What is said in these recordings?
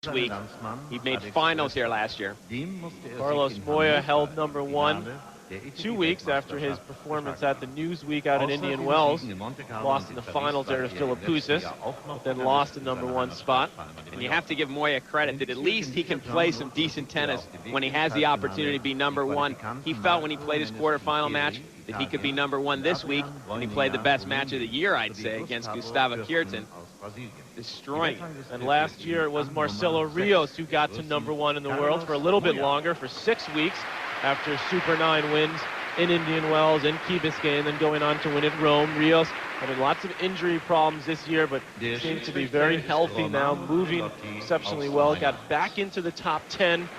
week. He made finals here last year. Carlos Moya held #1 2 weeks after his performance at the Newsweek out in Indian Wells. Lost in the finals there to Philippoussis, but then lost the #1 spot. And you have to give Moya credit that at least he can play some decent tennis when he has the opportunity to be #1. He felt when he played his quarterfinal match that he could be #1 this week, and he played the best match of the year, I'd say, against Gustavo Kuerten, destroying him. And last year it was Marcelo Rios who got to #1 in the world for a little bit longer, for 6 weeks, after Super 9 wins in Indian Wells and Key Biscayne, and then going on to win at Rome. Rios having lots of injury problems this year, but seems to be very healthy now, moving exceptionally well. Got back into the top 10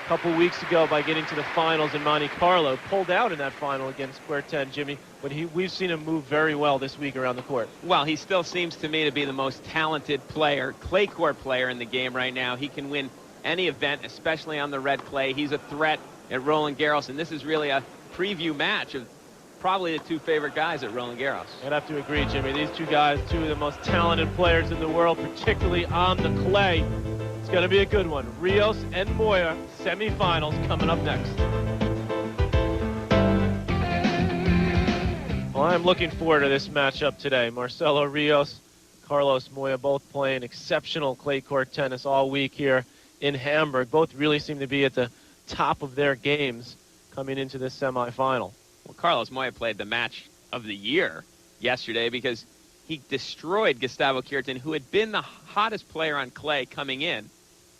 a couple weeks ago by getting to the finals in Monte Carlo. Pulled out in that final against Kuerten, Jimmy, but we've seen him move very well this week around the court. Well, he still seems to me to be the most talented player, clay court player in the game right now. He can win any event, especially on the red clay. He's a threat at Roland Garros, and this is really a preview match of probably the 2 favorite guys at Roland Garros. I'd have to agree, Jimmy. These 2 guys, 2 of the most talented players in the world, particularly on the clay. It's going to be a good one. Rios and Moya, semifinals coming up next. Well, I'm looking forward to this matchup today. Marcelo Rios, Carlos Moya, both playing exceptional clay court tennis all week here in Hamburg. Both really seem to be at the top of their games coming into this semifinal. Well, Carlos Moya played the match of the year yesterday because he destroyed Gustavo Kuerten, who had been the hottest player on clay coming in.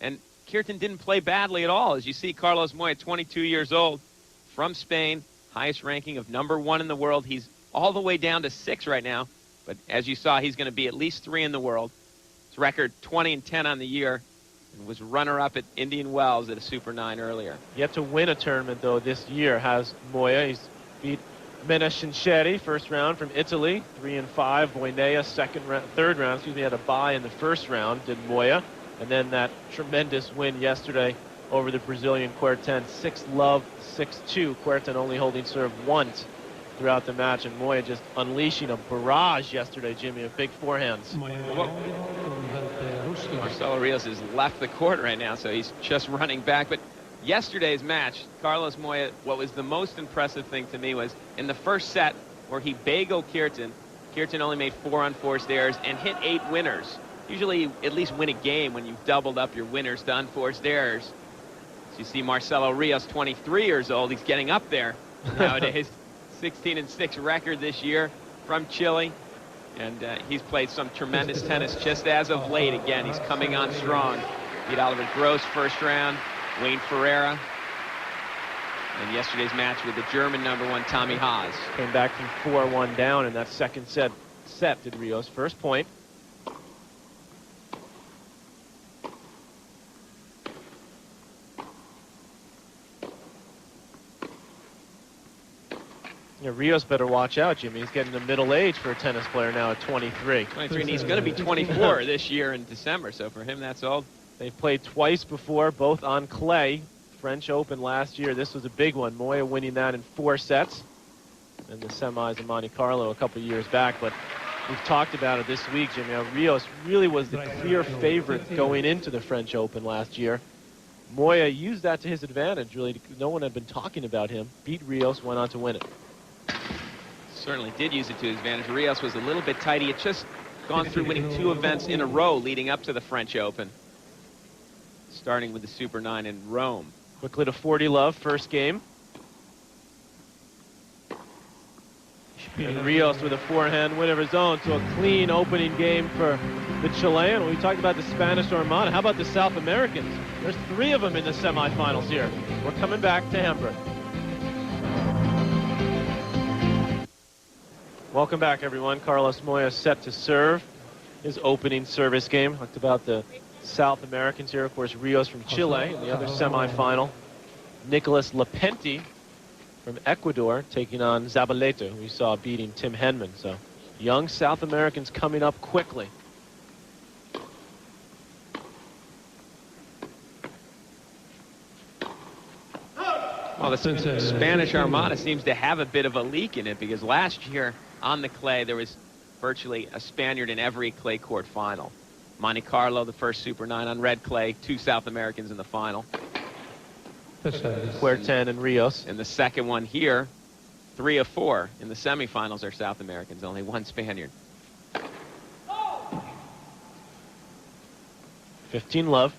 And Kuerten didn't play badly at all. As you see, Carlos Moya, 22 years old, from Spain, highest ranking of #1 in the world. He's all the way down to 6 right now. But as you saw, he's going to be at least 3 in the world. His record 20-10 on the year, and was runner-up at Indian Wells at a Super 9 earlier. Yet to win a tournament, though, this year has Moya. He's beat Menaschincheri, first round from Italy, 3-5. Boinea, third round, had a bye in the first round, did Moya. And then that tremendous win yesterday over the Brazilian Kuerten, 6-love, 6-2. Kuerten only holding serve once throughout the match, and Moya just unleashing a barrage yesterday, Jimmy, of big forehands. Marcelo Rios has left the court right now, so he's just running back. But yesterday's match, Carlos Moya, what was the most impressive thing to me was in the first set where he bageled Kuerten. Kuerten only made 4 unforced errors and hit 8 winners. Usually you at least win a game when you've doubled up your winners to unforced errors. So you see Marcelo Rios, 23 years old. He's getting up there nowadays. 16-6 record this year from Chile. And he's played some tremendous tennis just as of late. Again, he's coming on strong. Beat Oliver Gross first round, Wayne Ferreira. And yesterday's match with the German #1, Tommy Haas. Came back from 4-1 down in that second set did Rios. First point. Yeah, Rios better watch out, Jimmy. He's getting to middle age for a tennis player now at 23. 23, and he's going to be 24 this year in December, so for him, that's old. They've played twice before, both on clay. French Open last year. This was a big one. Moya winning that in 4 sets. And the semis in Monte Carlo a couple years back. But we've talked about it this week, Jimmy. Rios really was the clear favorite going into the French Open last year. Moya used that to his advantage, really. No one had been talking about him. Beat Rios, went on to win it. Certainly did use it to his advantage. Rios was a little bit tight. He had just gone through winning 2 events in a row leading up to the French Open, starting with the Super 9 in Rome. Quickly to 40-love, first game. And Rios with a forehand win of his own, so a clean opening game for the Chilean. We talked about the Spanish Armada. How about the South Americans? There's 3 of them in the semifinals here. We're coming back to Hamburg. Welcome back, everyone. Carlos Moya set to serve his opening service game. Talked about the South Americans here. Of course, Rios from Chile in the other semifinal. Nicolas Lepenti from Ecuador taking on Zabaleta, who we saw beating Tim Henman. So young South Americans coming up quickly. Well, the Spanish Armada seems to have a bit of a leak in it, because last year on the clay there was virtually a Spaniard in every clay court final. Monte Carlo, the first Super 9 on red clay, 2 South Americans in the final. Huerten and Rios. And the second one here, 3 of 4 in the semifinals are South Americans, only 1 Spaniard. 15 love.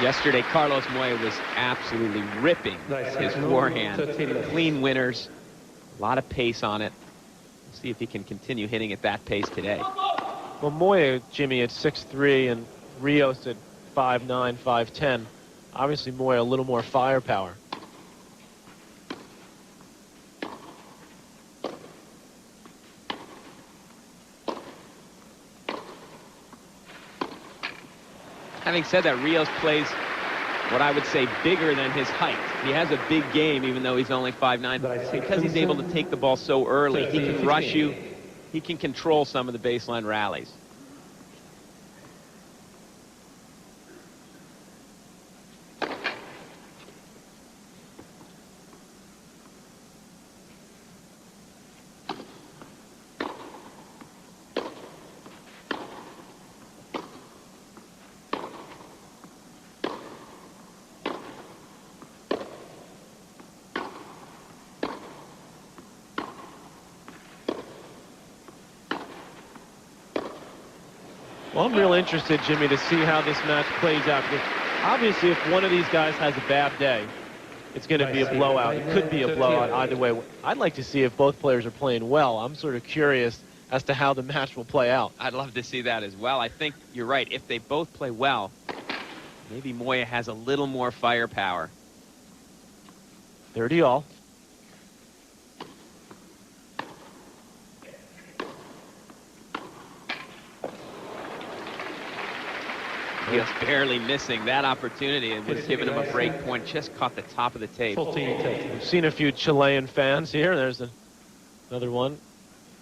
Yesterday, Carlos Moya was absolutely ripping his forehand. Clean winners, a lot of pace on it. We'll see if he can continue hitting at that pace today. Well, Moya, Jimmy, at 6'3", and Rios at 5'9", 5'10". Obviously, Moya a little more firepower. Having said that, Rios plays what I would say bigger than his height. He has a big game, even though he's only 5'9". Because he's able to take the ball so early, he can rush you. He can control some of the baseline rallies. Well, I'm real interested, Jimmy, to see how this match plays out. Because obviously, if one of these guys has a bad day, it's going to be a blowout. It could be a blowout either way. I'd like to see if both players are playing well. I'm sort of curious as to how the match will play out. I'd love to see that as well. I think you're right. If they both play well, maybe Moya has a little more firepower. 30 all. Just barely missing that opportunity and was giving him a break point. Just caught the top of the tape. We've seen a few Chilean fans here. There's another one.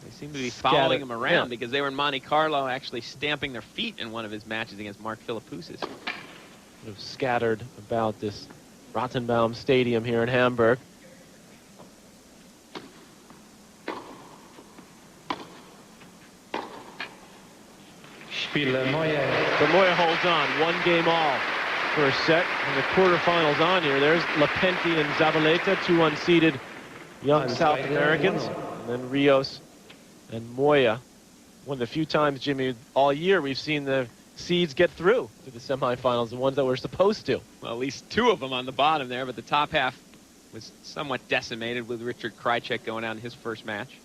They seem to be following him around because they were in Monte Carlo actually stamping their feet in one of his matches against Mark Philippoussis. Sort of scattered about this Rottenbaum Stadium here in Hamburg. But Moya holds on. 1 game all for a set. And the quarterfinals on here. There's Lapenti and Zavaleta, 2 unseeded young South Americans. And then Rios and Moya. One of the few times, Jimmy, all year we've seen the seeds get through to the semifinals, the ones that were supposed to. Well, at least 2 of them on the bottom there, but the top half was somewhat decimated with Richard Krajicek going out in his first match.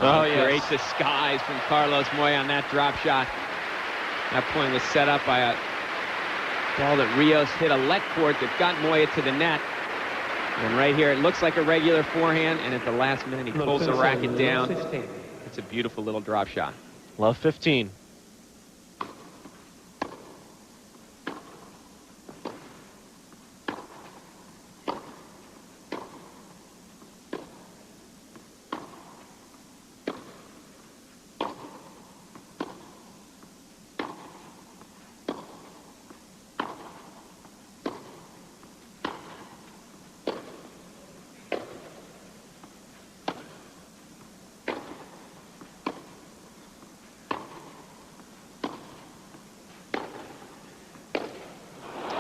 Oh, yes. Great disguise from Carlos Moya on that drop shot. That point was set up by a ball that Rios hit a let court that got Moya to the net. And right here, it looks like a regular forehand, and at the last minute, he pulls the racket down. It's a beautiful little drop shot. Love 15.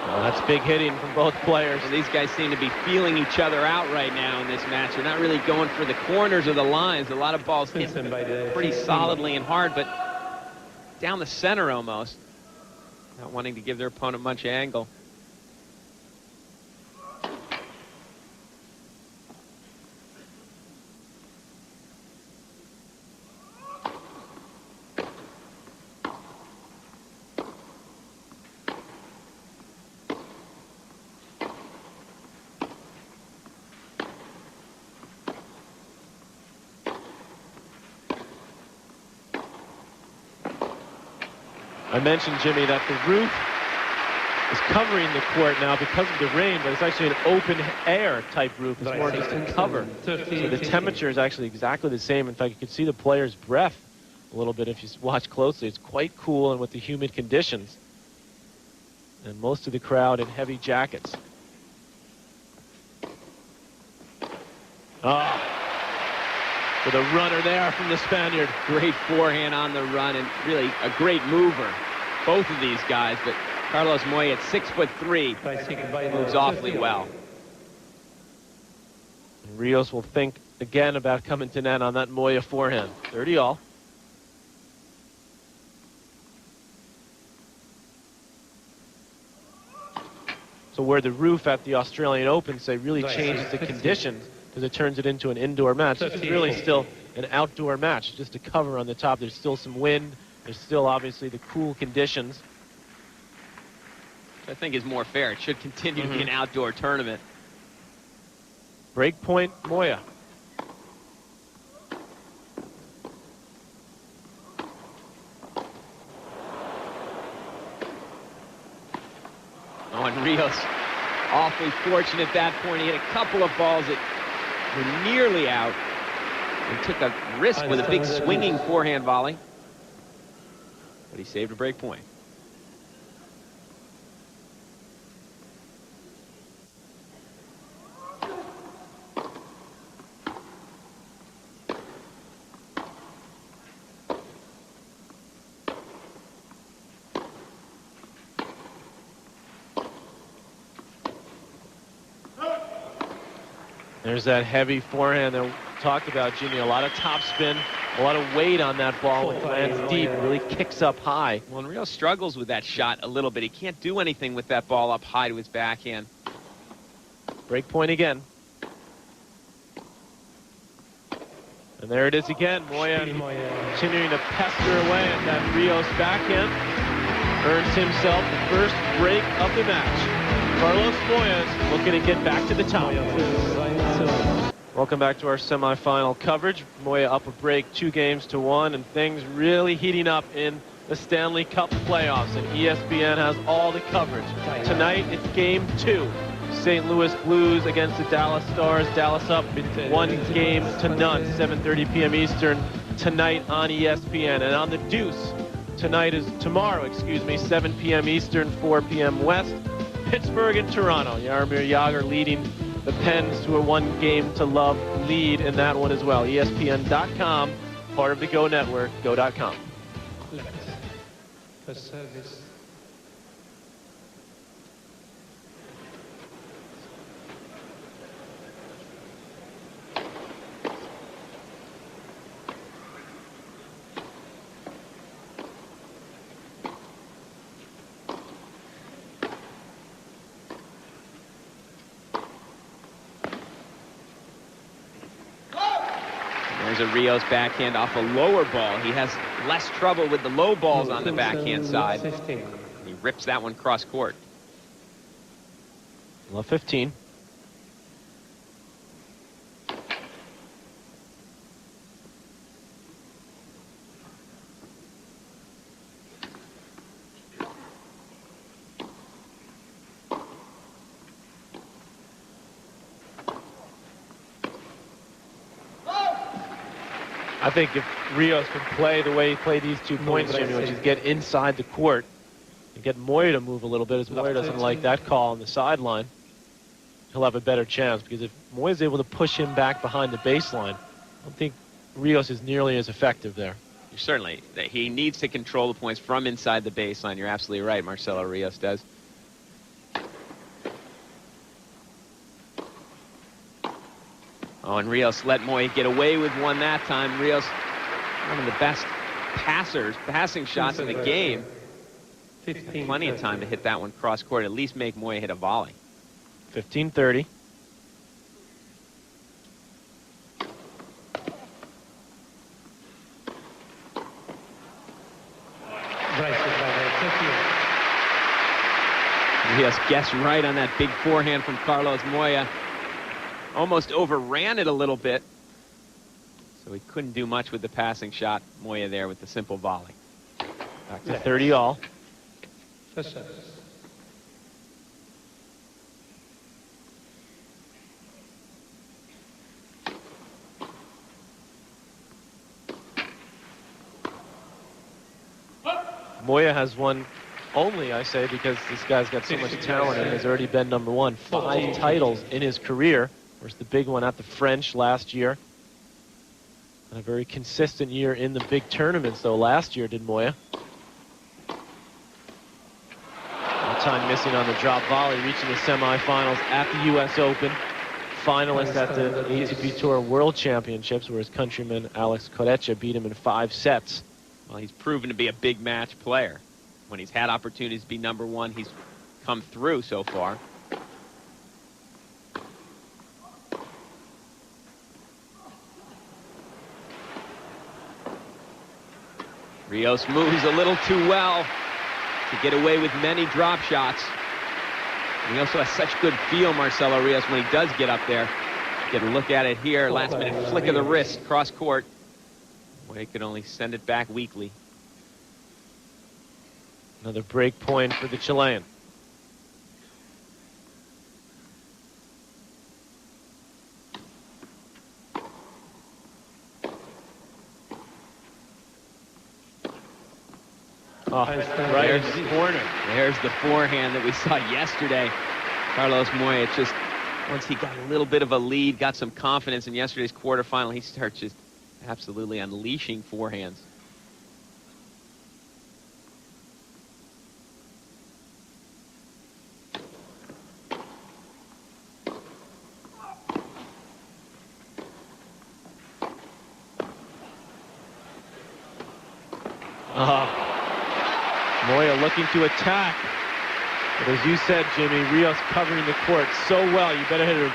That's big hitting from both players. Well, these guys seem to be feeling each other out right now in this match. They're not really going for the corners or the lines. A lot of balls hit pretty solidly and hard, but down the center almost. Not wanting to give their opponent much angle. I mentioned, Jimmy, that the roof is covering the court now because of the rain, but it's actually an open air type roof. It's more just a cover. So the temperature is actually exactly the same. In fact, you can see the player's breath a little bit if you watch closely. It's quite cool, and with the humid conditions. And most of the crowd in heavy jackets. With a runner there from the Spaniard. Great forehand on the run, and really a great mover. Both of these guys, but Carlos Moya at 6'3" moves awfully well. And Rios will think again about coming to net on that Moya forehand. 30 all. So where the roof at the Australian Open, say, really changes the conditions because it turns it into an indoor match. This is really still an outdoor match, just a cover on the top. There's still some wind. There's still obviously the cool conditions. I think is more fair. It should continue to be an outdoor tournament. Break point, Moya. Oh, and Rios awfully fortunate at that point. He hit a couple of balls that were nearly out and took a risk with a big swinging forehand volley. But he saved a break point. There's that heavy forehand that we talked about, Jimmy. A lot of top spin, a lot of weight on that ball. When it lands deep, it really kicks up high. Well, and Rios struggles with that shot a little bit. He can't do anything with that ball up high to his backhand. Break point again. And there it is again. Moya continuing to pester away at that Rios backhand. Earns himself the first break of the match. Carlos Moya is looking to get back to the top. Welcome back to our semifinal coverage. Moya up a break 2-1, and things really heating up in the Stanley Cup playoffs, and ESPN has all the coverage. Tonight it's game 2. St. Louis Blues against the Dallas Stars. Dallas up 1-0, 7:30 p.m. Eastern tonight on ESPN. And on the Deuce, tomorrow, 7 p.m. Eastern, 4 p.m. West. Pittsburgh and Toronto. Jaromir Jagr leading the Pens to a 1-0 lead in that one as well. ESPN.com, part of the Go Network, go.com. For service. There's a Rios backhand off a lower ball. He has less trouble with the low balls on the backhand side. He rips that one cross court. Love 15. I think if Rios can play the way he played these 2 points, Jimmy, which is get inside the court and get Moya to move a little bit, as Moya doesn't like that call on the sideline, he'll have a better chance, because if Moya's able to push him back behind the baseline, I don't think Rios is nearly as effective there. Certainly. He needs to control the points from inside the baseline. You're absolutely right, Marcelo Rios does. Oh, and Rios let Moya get away with one that time. Rios, one of the best passing shots in the game. Plenty of time to hit that one cross court, at least make Moya hit a volley. 15-30. Rios guessed right on that big forehand from Carlos Moya. Almost overran it a little bit, so he couldn't do much with the passing shot. Moya there with the simple volley. Back to 30 all. Moya has won only, I say, because this guy's got so much talent and has already been #1. 5 titles in his career. Of course, the big one at the French last year. And a very consistent year in the big tournaments, though, last year did Moya. Time missing on the drop volley, reaching the semifinals at the U.S. Open. Finalist at the ATP Tour World Championships, where his countryman Alex Corretja beat him in 5 sets. Well, he's proven to be a big match player. When he's had opportunities to be #1, he's come through so far. Rios moves a little too well to get away with many drop shots. And he also has such good feel, Marcelo Rios, when he does get up there. Get a look at it here. Last minute flick of the wrist, cross court. Boy, he could only send it back weakly. Another break point for the Chilean. Oh, right in the corner. There's the forehand that we saw yesterday. Carlos Moya, just once he got a little bit of a lead, got some confidence in yesterday's quarterfinal, he starts just absolutely unleashing forehands. Moya looking to attack. But as you said, Jimmy, Rios covering the court so well, you better hit a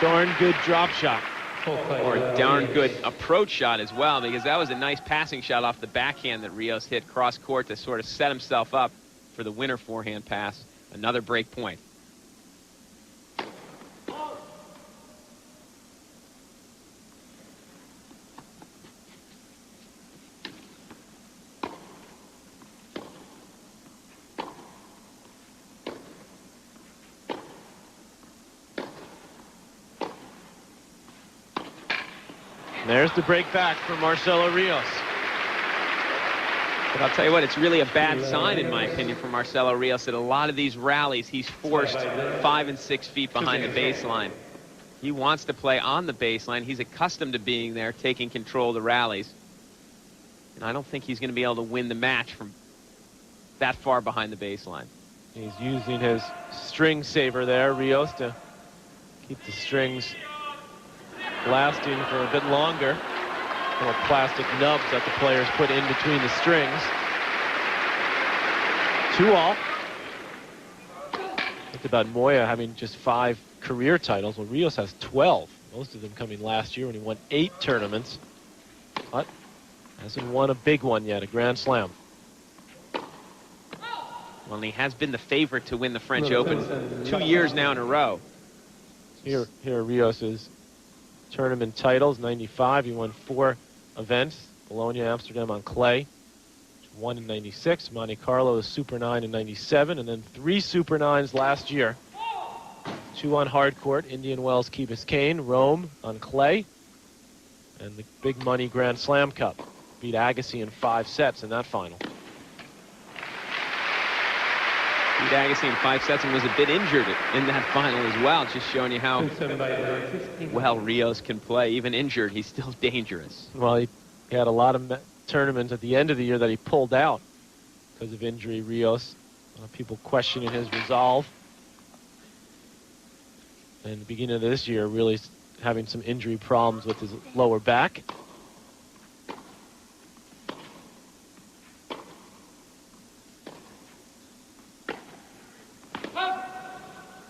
darn good drop shot. Or a darn good approach shot as well, because that was a nice passing shot off the backhand that Rios hit cross court to sort of set himself up for the winner forehand pass. Another break point. There's the break back for Marcelo Rios. But I'll tell you what, it's really a bad sign, in my opinion, for Marcelo Rios that a lot of these rallies, he's forced 5 and 6 feet behind the baseline. He wants to play on the baseline. He's accustomed to being there, taking control of the rallies. And I don't think he's going to be able to win the match from that far behind the baseline. He's using his string saver there, Rios, to keep the strings lasting for a bit longer. Little plastic nubs that the players put in between the strings. 2-all. Think about Moya having just 5 career titles. Well, Rios has 12. Most of them coming last year when he won 8 tournaments. But hasn't won a big one yet, a Grand Slam. Well, and he has been the favorite to win the French Open 2 years now in a row. Here are Rios's tournament titles. 95, he won 4 events. Bologna, Amsterdam on clay. 1 in 96. Monte Carlo, the Super 9 in 97. And then 3 Super 9s last year. 2 on hard court. Indian Wells, Key Biscayne. Rome on clay. And the big money Grand Slam Cup. Beat Agassi in 5 sets in that final. Beat Agassi in 5 sets and was a bit injured in that final as well. Just showing you how well Rios can play. Even injured, he's still dangerous. Well, he had a lot of tournaments at the end of the year that he pulled out because of injury, Rios. A lot of people questioning his resolve. And the beginning of this year, really having some injury problems with his lower back.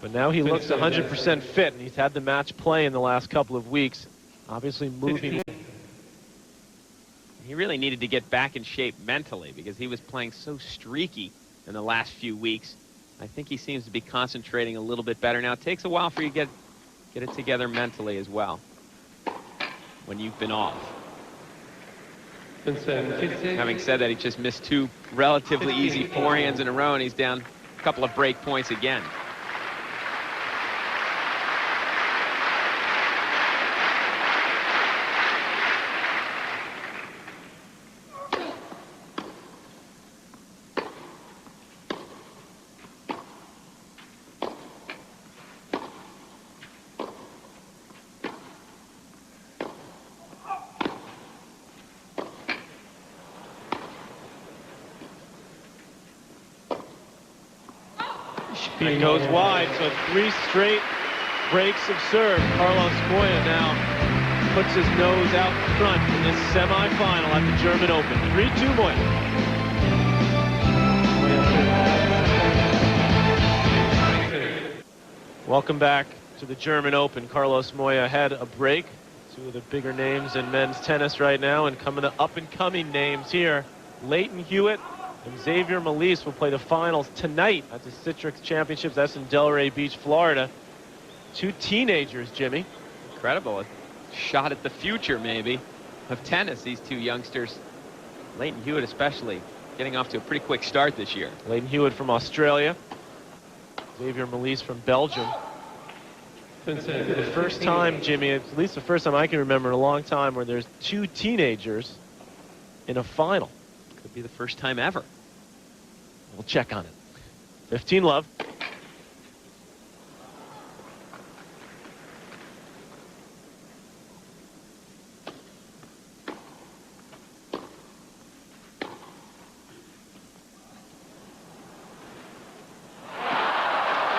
But now he looks 100% fit, and he's had the match play in the last couple of weeks. Obviously moving. He really needed to get back in shape mentally because he was playing so streaky in the last few weeks. I think he seems to be concentrating a little bit better now. It takes a while for you to get it together mentally as well when you've been off. Having said that, he just missed 2 relatively easy forehands in a row, and he's down a couple of break points again. It goes wide, so 3 straight breaks of serve. Carlos Moya now puts his nose out front in this semifinal at the German Open. 3-2 Moya. Welcome back to the German Open. Carlos Moya had a break. 2 of the bigger names in men's tennis right now, and coming to up-and-coming names here. Leighton Hewitt and Xavier Malisse will play the finals tonight at the Citrix Championships. That's in Delray Beach, Florida. 2 teenagers, Jimmy. Incredible. A shot at the future, maybe, of tennis, these 2 youngsters. Leighton Hewitt especially, getting off to a pretty quick start this year. Leighton Hewitt from Australia. Xavier Malisse from Belgium. The first time, Jimmy, at least the first time I can remember in a long time, where there's 2 teenagers in a final. Could be the first time ever. We'll check on it. 15 love.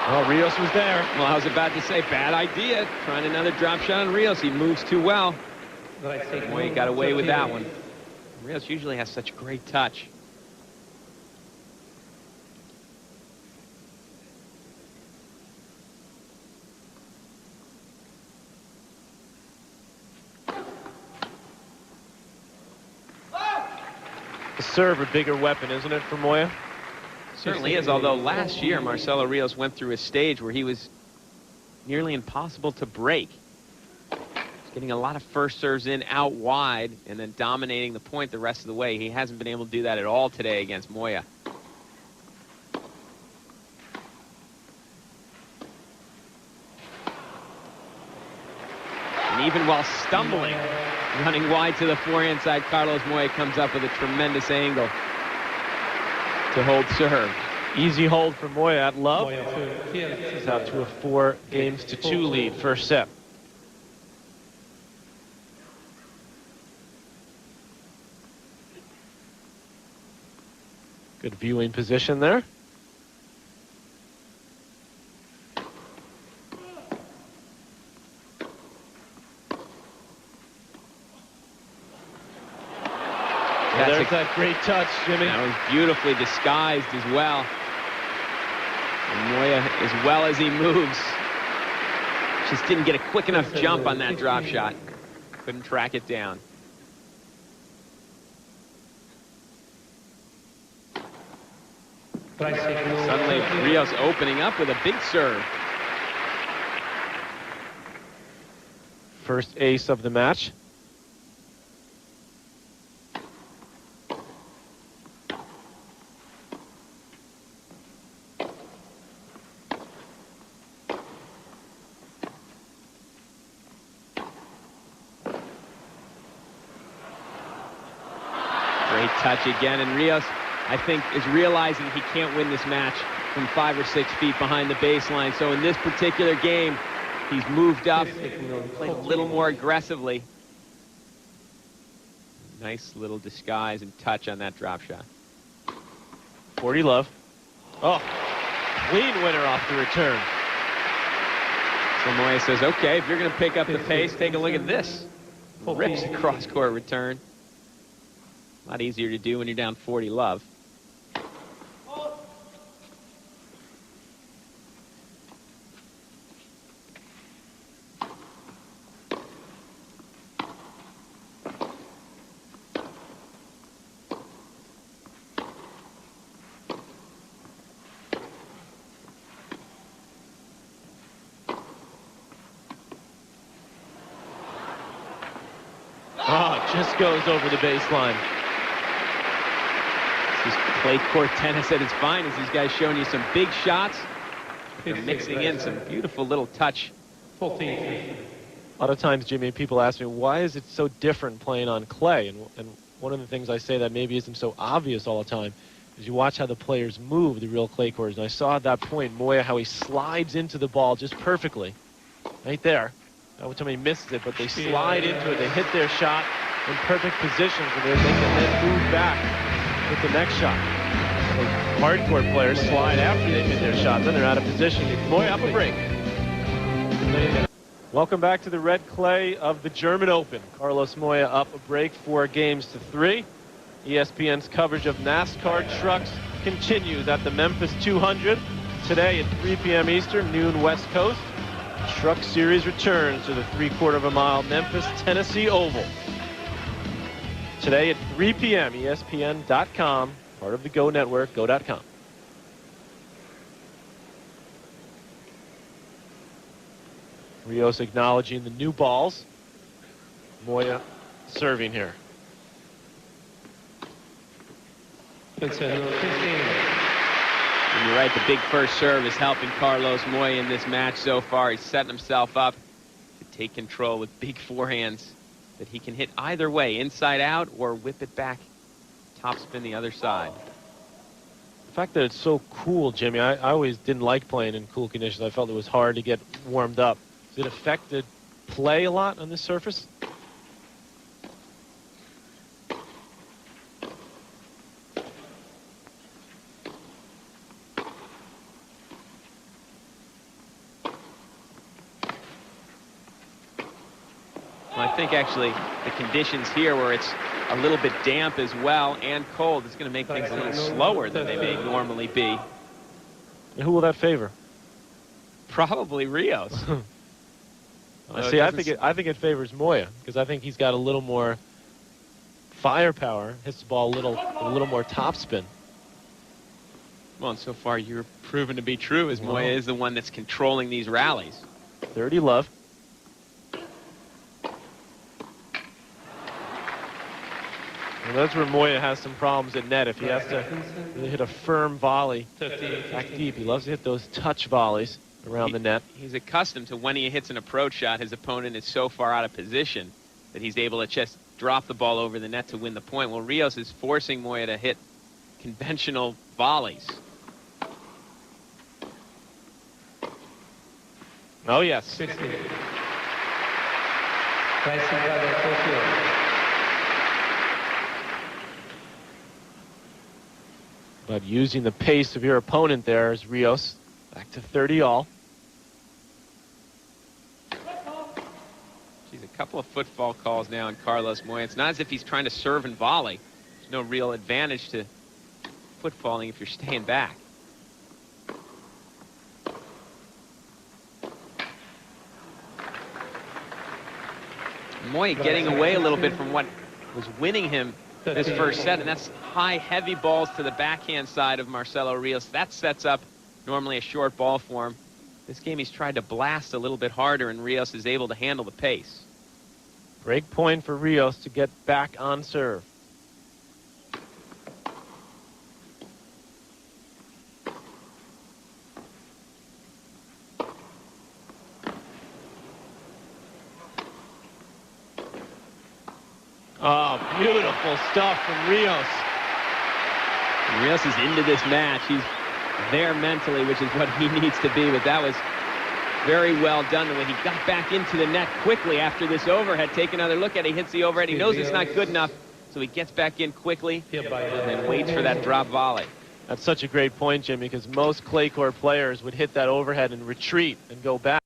Well, Rios was there. Well, I was about to say, bad idea. Trying another drop shot on Rios. He moves too well. Boy, he got away with that one. Rios usually has such great touch. The serve a bigger weapon, isn't it, for Moya? Certainly is, although last year Marcelo Rios went through a stage where he was nearly impossible to break. He's getting a lot of first serves in out wide and then dominating the point the rest of the way. He hasn't been able to do that at all today against Moya. And even while stumbling, running wide to the forehand side, Carlos Moya comes up with a tremendous angle to hold serve. Easy hold for Moya at love. He's out to a 4-2 lead, first set. Good viewing position there. There's that great touch, Jimmy. That was beautifully disguised as well. And Moya, as well as he moves, just didn't get a quick enough jump on that drop shot. Couldn't track it down. Suddenly, Rios opening up with a big serve. First ace of the match. Great touch again, and Rios, I think, is realizing he can't win this match from 5 or 6 feet behind the baseline. So in this particular game, he's moved up, played a little more aggressively. Nice little disguise and touch on that drop shot. 40 love. Oh, clean winner off the return. So Moya says, okay, if you're going to pick up the pace, take a look at this. Rips the cross-court return. A lot easier to do when you're down 40 love. Oh, just goes over the baseline. This is clay court tennis at its finest. These guys showing you some big shots. They're mixing in some beautiful little touch. 14. A lot of times, Jimmy, people ask me, why is it so different playing on clay? And one of the things I say that maybe isn't so obvious all the time is you watch how the players move the real clay courts. And I saw at that point, Moya, how he slides into the ball just perfectly. Right there. Every time he misses it, but they slide into it. They hit their shot in perfect positions where they can then move back with the next shot. The hardcore players slide after they hit their shot, then they're out of position. Moya up a break. Welcome back to the red clay of the German Open. Carlos Moya up a break, 4-3. ESPN's coverage of NASCAR trucks continues at the Memphis 200. Today at 3 p.m. Eastern, noon West Coast. Truck Series returns to the 3/4 of a mile Memphis, Tennessee Oval. Today at 3 p.m. ESPN.com, part of the Go Network, go.com. Rios acknowledging the new balls. Moya serving here. And you're right, the big first serve is helping Carlos Moya in this match so far. He's setting himself up to take control with big forehands that he can hit either way, inside out or whip it back, topspin the other side. The fact that it's so cool, Jimmy, I always didn't like playing in cool conditions. I felt it was hard to get warmed up. Does it affect the play a lot on this surface? Well, I think actually the conditions here where it's a little bit damp as well and cold, it's going to make things a little slower than they may normally be. And who will that favor? Probably Rios. See, I think it favors Moya because I think he's got a little more firepower, hits the ball a little more topspin. Well, and so far you're proven to be true as Moya is the one that's controlling these rallies. 30 love. And that's where Moya has some problems at net. If he has to really hit a firm volley back deep, he loves to hit those touch volleys around the net. He's accustomed to when he hits an approach shot, his opponent is so far out of position that he's able to just drop the ball over the net to win the point. Well, Rios is forcing Moya to hit conventional volleys. Oh, yes. 60. But using the pace of your opponent there is Rios. Back to 30 all. Geez, a couple of football calls now on Carlos Moya. It's not as if he's trying to serve and volley. There's no real advantage to footballing if you're staying back. Moya getting away a little bit from what was winning him this first set, and that's high, heavy balls to the backhand side of Marcelo Rios. That sets up normally a short ball for him. This game he's tried to blast a little bit harder, and Rios is able to handle the pace. Break point for Rios to get back on serve. Oh, beautiful stuff from Rios. Rios is into this match. He's there mentally, which is what he needs to be, but that was very well done the way he got back into the net quickly after this overhead. Take another look at it. He hits the overhead. He knows it's not good enough, so he gets back in quickly and then waits for that drop volley. That's such a great point, Jimmy, because most clay court players would hit that overhead and retreat and go back.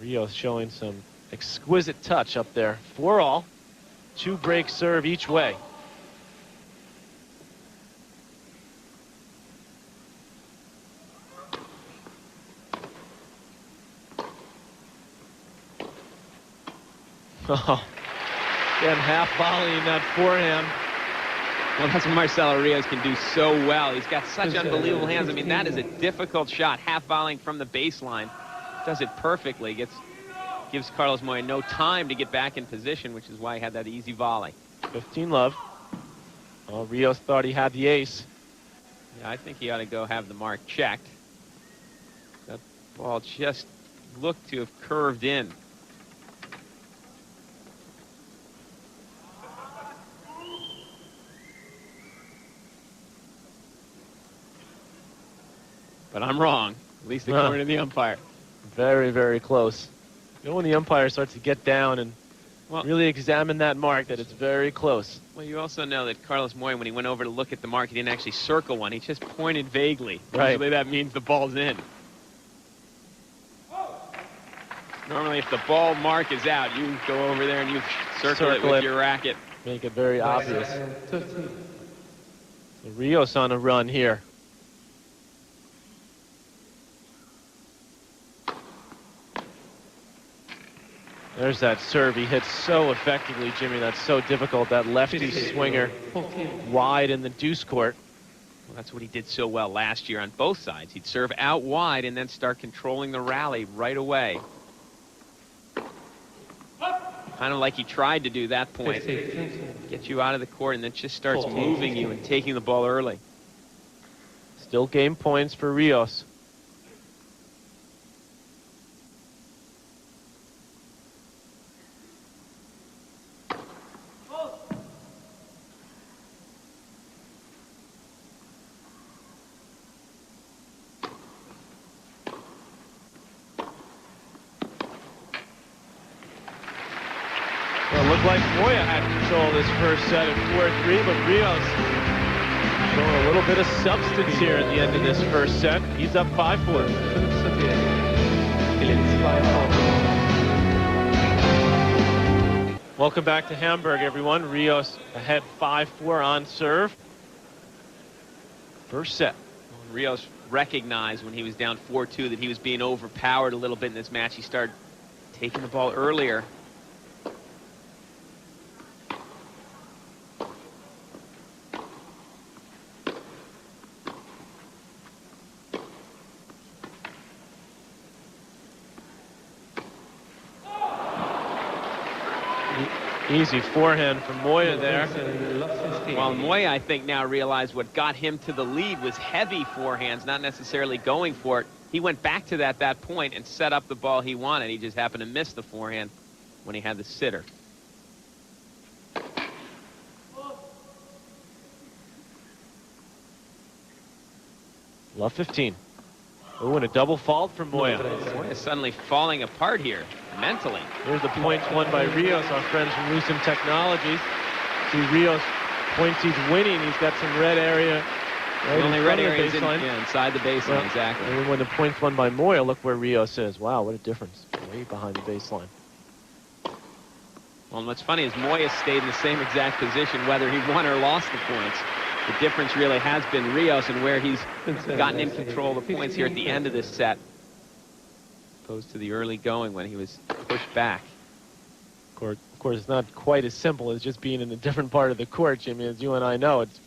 Rios showing some exquisite touch up there. 4 all. 2 break serve each way. Oh, again, half volleying that forehand. Well, that's what Marcelo Rios can do so well. He's got such unbelievable hands. I mean, that is a difficult shot. Half volleying from the baseline. Does it perfectly. Gets gives Carlos Moya no time to get back in position, which is why he had that easy volley. 15 love. Oh, Rios thought he had the ace. Yeah, I think he ought to go have the mark checked. That ball just looked to have curved in. But I'm wrong, at least according to the umpire. Very, very close. You know when the umpire starts to get down and really examine that mark, that it's very close. Well, you also know that Carlos Moya, when he went over to look at the mark, he didn't actually circle one. He just pointed vaguely. Right. Usually that means the ball's in. Normally, if the ball mark is out, you go over there and you circle it with your racket. Make it very obvious. So Rios on a run here. There's that serve. He hits so effectively, Jimmy. That's so difficult. That lefty swinger wide in the deuce court. Well, that's what he did so well last year on both sides. He'd serve out wide and then start controlling the rally right away. Kind of like he tried to do that point. Get you out of the court and then just starts moving you and taking the ball early. Still game points for Rios. Well, it looked like Moya had control of this first set at 4-3, but Rios showing a little bit of substance here at the end of this first set. He's up 5-4. Welcome back to Hamburg, everyone. Rios ahead 5-4 on serve. First set. Rios recognized when he was down 4-2 that he was being overpowered a little bit in this match. He started taking the ball earlier. Easy forehand from Moya there. While Moya, I think, now realized what got him to the lead was heavy forehands, not necessarily going for it. He went back to that point and set up the ball he wanted. He just happened to miss the forehand when he had the sitter. Love 15. Oh, and a double fault from Moya. Moya suddenly falling apart here, mentally. Here's the points won by Rios, our friends from Lucent Technologies. See Rios points he's winning. He's got some red area. Right, the only red area is inside the baseline, well, exactly. And when the points won by Moya, look where Rios is. Wow, what a difference. Way behind the baseline. Well, and what's funny is Moya stayed in the same exact position whether he won or lost the points. The difference really has been Rios and where he's gotten in control of the points here at the end of this set, opposed to the early going when he was pushed back. Of course, it's not quite as simple as just being in a different part of the court, Jimmy. As you and I know, it's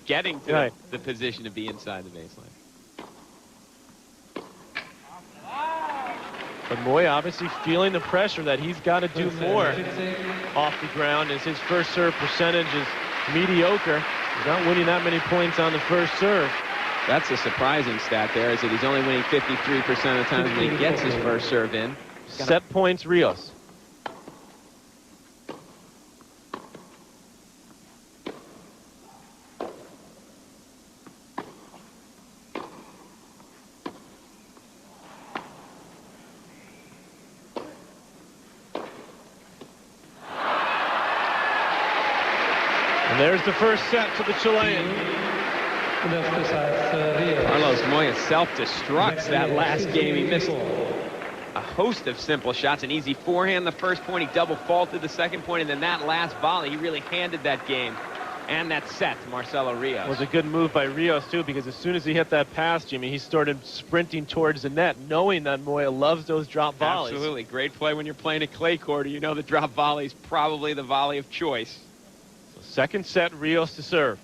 getting to the position to be inside the baseline. But Moya obviously feeling the pressure that he's got to do more off the ground, as his first serve percentage is mediocre. He's not winning that many points on the first serve. That's a surprising stat there, is that he's only winning 53% of the time when he gets his first serve in. Set points, Rios. And there's the first set to the Chilean. Carlos Moya self-destructs that last game. He missed a host of simple shots. An easy forehand the first point. He double faulted the second point, and then that last volley, he really handed that game and that set to Marcelo Rios. It was a good move by Rios, too, because as soon as he hit that pass, Jimmy, he started sprinting towards the net, knowing that Moya loves those drop volleys. Absolutely. Great play when you're playing a clay court. You know the drop volley is probably the volley of choice. So second set, Rios to serve.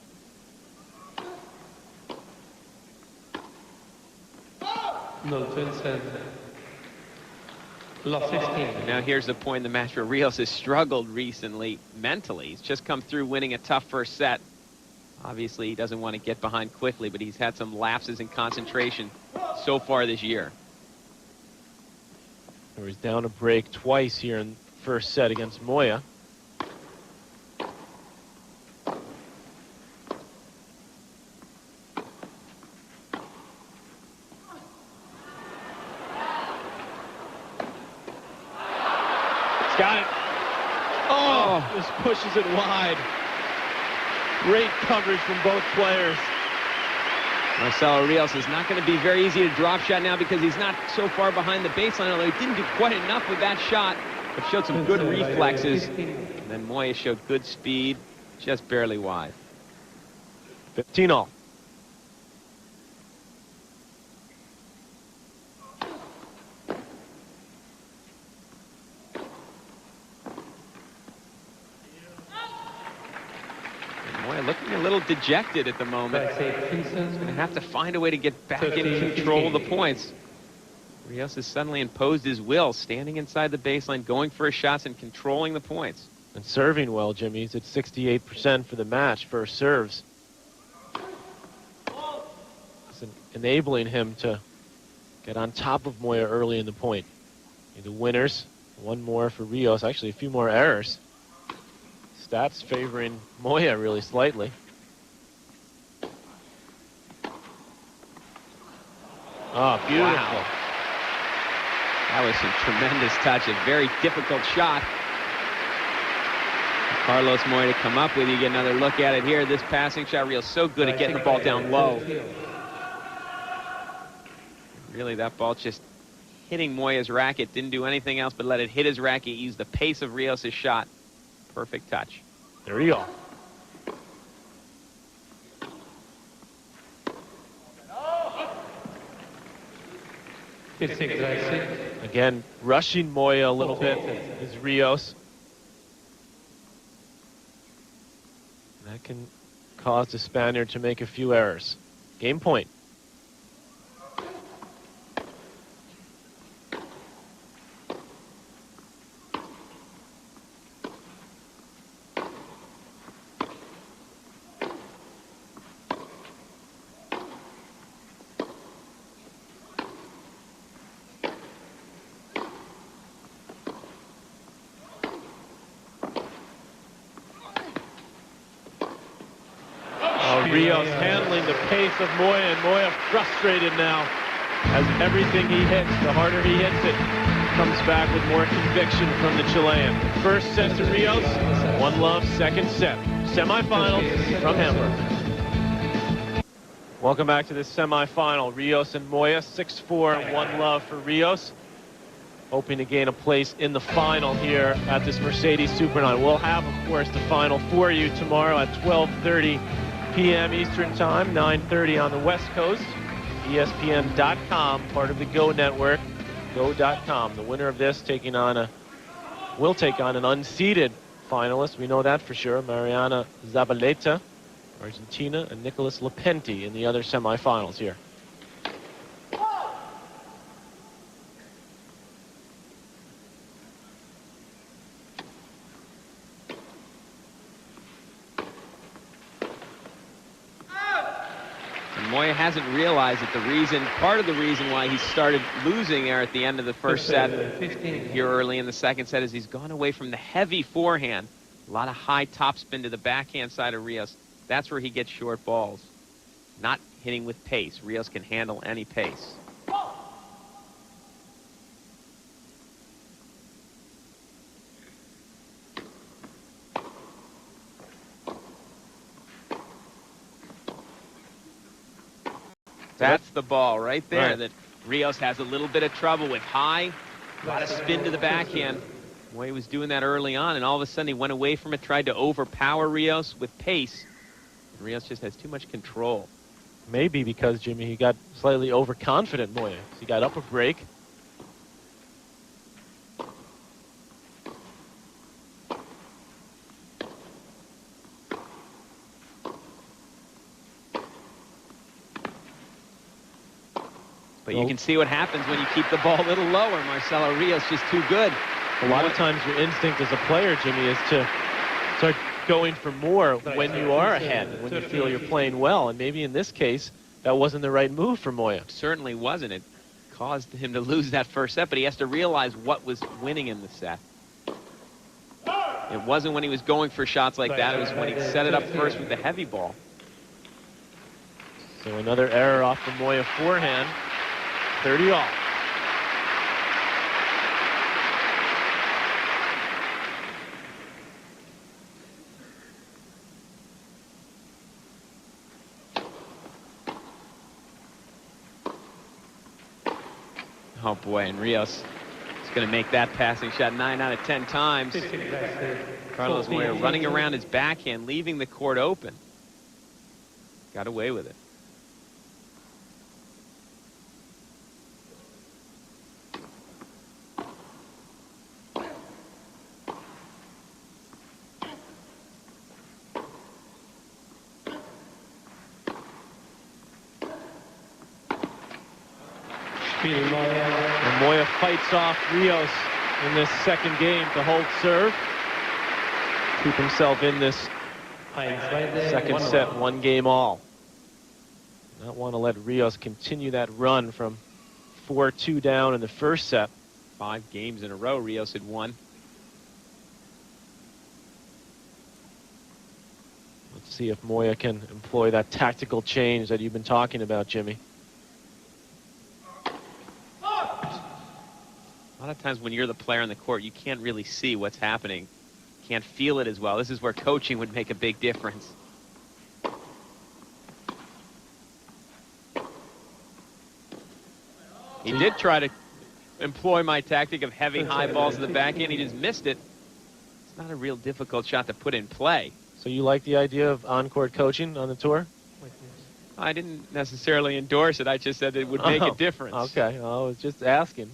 And now here's the point in the match where Rios has struggled recently mentally. He's just come through winning a tough first set. Obviously, he doesn't want to get behind quickly, but he's had some lapses in concentration so far this year. He's down a break twice here in the first set against Moya. Got it. Oh, just pushes it wide. Great coverage from both players. Marcelo Rios is not going to be very easy to drop shot now because he's not so far behind the baseline, although he didn't do quite enough with that shot, but showed some good reflexes. And then Moya showed good speed, just barely wide. 15-all. Looking a little dejected at the moment. He's going to have to find a way to get back in control of the points. Rios has suddenly imposed his will, standing inside the baseline, going for his shots and controlling the points. And serving well, Jimmy. He's at 68% for the match, first serves. It's enabling him to get on top of Moya early in the point. The winners, one more for Rios, actually a few more errors. Stats favoring Moya really slightly. Oh, beautiful. Wow. That was some tremendous touch. A very difficult shot. Carlos Moya to come up with. You get another look at it here. This passing shot, Rios so good at getting the ball down low. Really, that ball just hitting Moya's racket. Didn't do anything else but let it hit his racket. Use the pace of Rios' shot. Perfect touch. There you go. Again, rushing Moya a little bit is Rios. That can cause the Spaniard to make a few errors. Game point. Rios handling the pace of Moya, and Moya frustrated now as everything he hits, the harder he hits it, comes back with more conviction from the Chilean. First set to Rios, 1-love, second set. Semifinals from Hamburgo. Welcome back to this semifinal. Rios and Moya, 6-4, 1-love for Rios. Hoping to gain a place in the final here at this Mercedes Super 9. We'll have, of course, the final for you tomorrow at 12:30 p.m. Eastern Time, 9:30 on the West Coast. ESPN.com, part of the Go Network. Go.com. The winner of this will take on an unseeded finalist. We know that for sure. Mariana Zabaleta, Argentina, and Nicholas Lepenti in the other semifinals here. Moya hasn't realized that part of the reason why he started losing there at the end of the first set here early in the second set is he's gone away from the heavy forehand. A lot of high topspin to the backhand side of Rios. That's where he gets short balls. Not hitting with pace. Rios can handle any pace. That's the ball right there that Rios has a little bit of trouble with. High, a lot of spin to the backhand. Moya was doing that early on, and all of a sudden he went away from it, tried to overpower Rios with pace. And Rios just has too much control. Maybe because, Jimmy, he got slightly overconfident, Moya. He got up a break. But you can see what happens when you keep the ball a little lower. Marcelo Rios just too good. A lot of times your instinct as a player, Jimmy, is to start going for more when you are ahead, when you feel you're playing well. And maybe in this case, that wasn't the right move for Moya. Certainly wasn't. It caused him to lose that first set, but he has to realize what was winning in the set. It wasn't when he was going for shots like that. It was when he set it up first with the heavy ball. So another error off the Moya forehand. 30 all. Oh boy, and Rios is going to make that passing shot 9 out of 10 times. Carlos Moya running around his backhand, leaving the court open. Got away with it. And Moya fights off Rios in this second game to hold serve. Keep himself in this second set, 1 game all. Not want to let Rios continue that run from 4-2 down in the first set. 5 games in a row Rios had won. Let's see if Moya can employ that tactical change that you've been talking about, Jimmy. A lot of times when you're the player on the court, you can't really see what's happening. Can't feel it as well. This is where coaching would make a big difference. He did try to employ my tactic of heavy high balls in the backhand. He just missed it. It's not a real difficult shot to put in play. So you like the idea of on-court coaching on the tour? I didn't necessarily endorse it. I just said it would make a difference. Okay, I was just asking.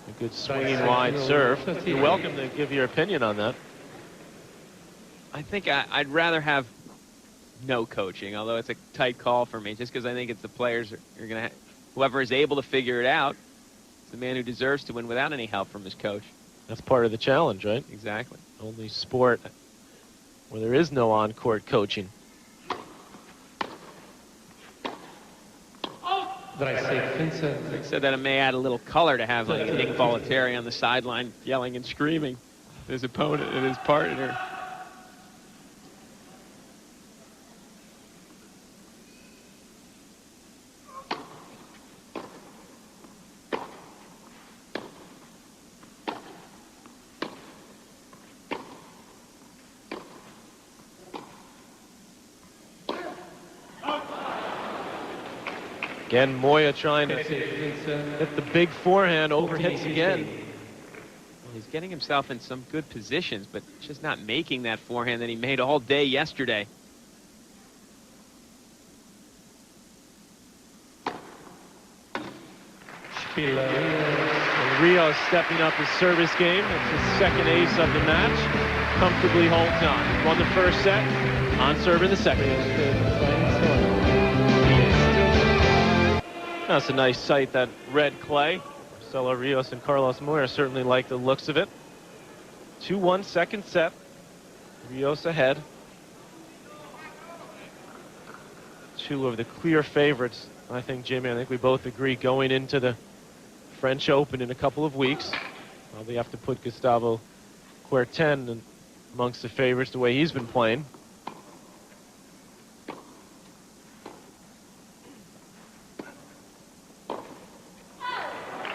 A good swinging wide serve. You're welcome to give your opinion on that. I think I'd rather have no coaching, although it's a tight call for me, just because I think it's the players are going to, whoever is able to figure it out, it's the man who deserves to win without any help from his coach. That's part of the challenge, right? Exactly. Only sport where there is no on-court coaching. I said that it may add a little color to have like Nick Bollettieri on the sideline yelling and screaming at his opponent and his partner. Again, Moya trying to hit the big forehand, overhits again. Well, he's getting himself in some good positions, but just not making that forehand that he made all day yesterday. And Rios stepping up his service game. It's his second ace of the match. Comfortably holds on. Won the first set, on serve in the second. That's a nice sight, that red clay. Marcelo Rios and Carlos Moya certainly like the looks of it. 2-1 second set. Rios ahead. 2 of the clear favorites, I think, Jimmy. I think we both agree going into the French Open in a couple of weeks. Probably have to put Gustavo Kuerten amongst the favorites the way he's been playing.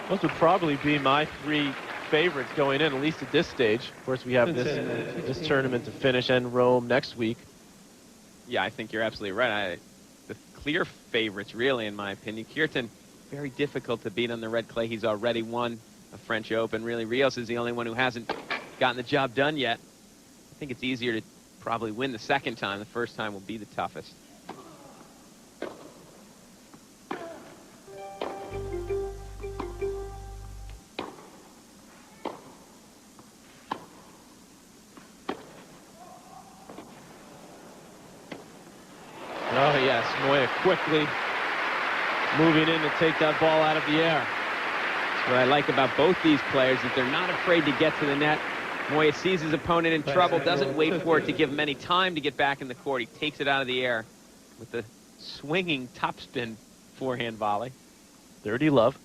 Those would probably be my 3 favorites going in, at least at this stage. Of course, we have this tournament to finish and Rome next week. Yeah, I think you're absolutely right. The clear favorites, really, in my opinion. Kuerten, very difficult to beat on the red clay. He's already won a French Open. Really, Rios is the only one who hasn't gotten the job done yet. I think it's easier to probably win the second time. The first time will be the toughest. Oh, yes. Moya quickly moving in to take that ball out of the air. That's what I like about both these players, is they're not afraid to get to the net. Moya sees his opponent in trouble, doesn't wait for it to give him any time to get back in the court. He takes it out of the air with the swinging topspin forehand volley. 30 love.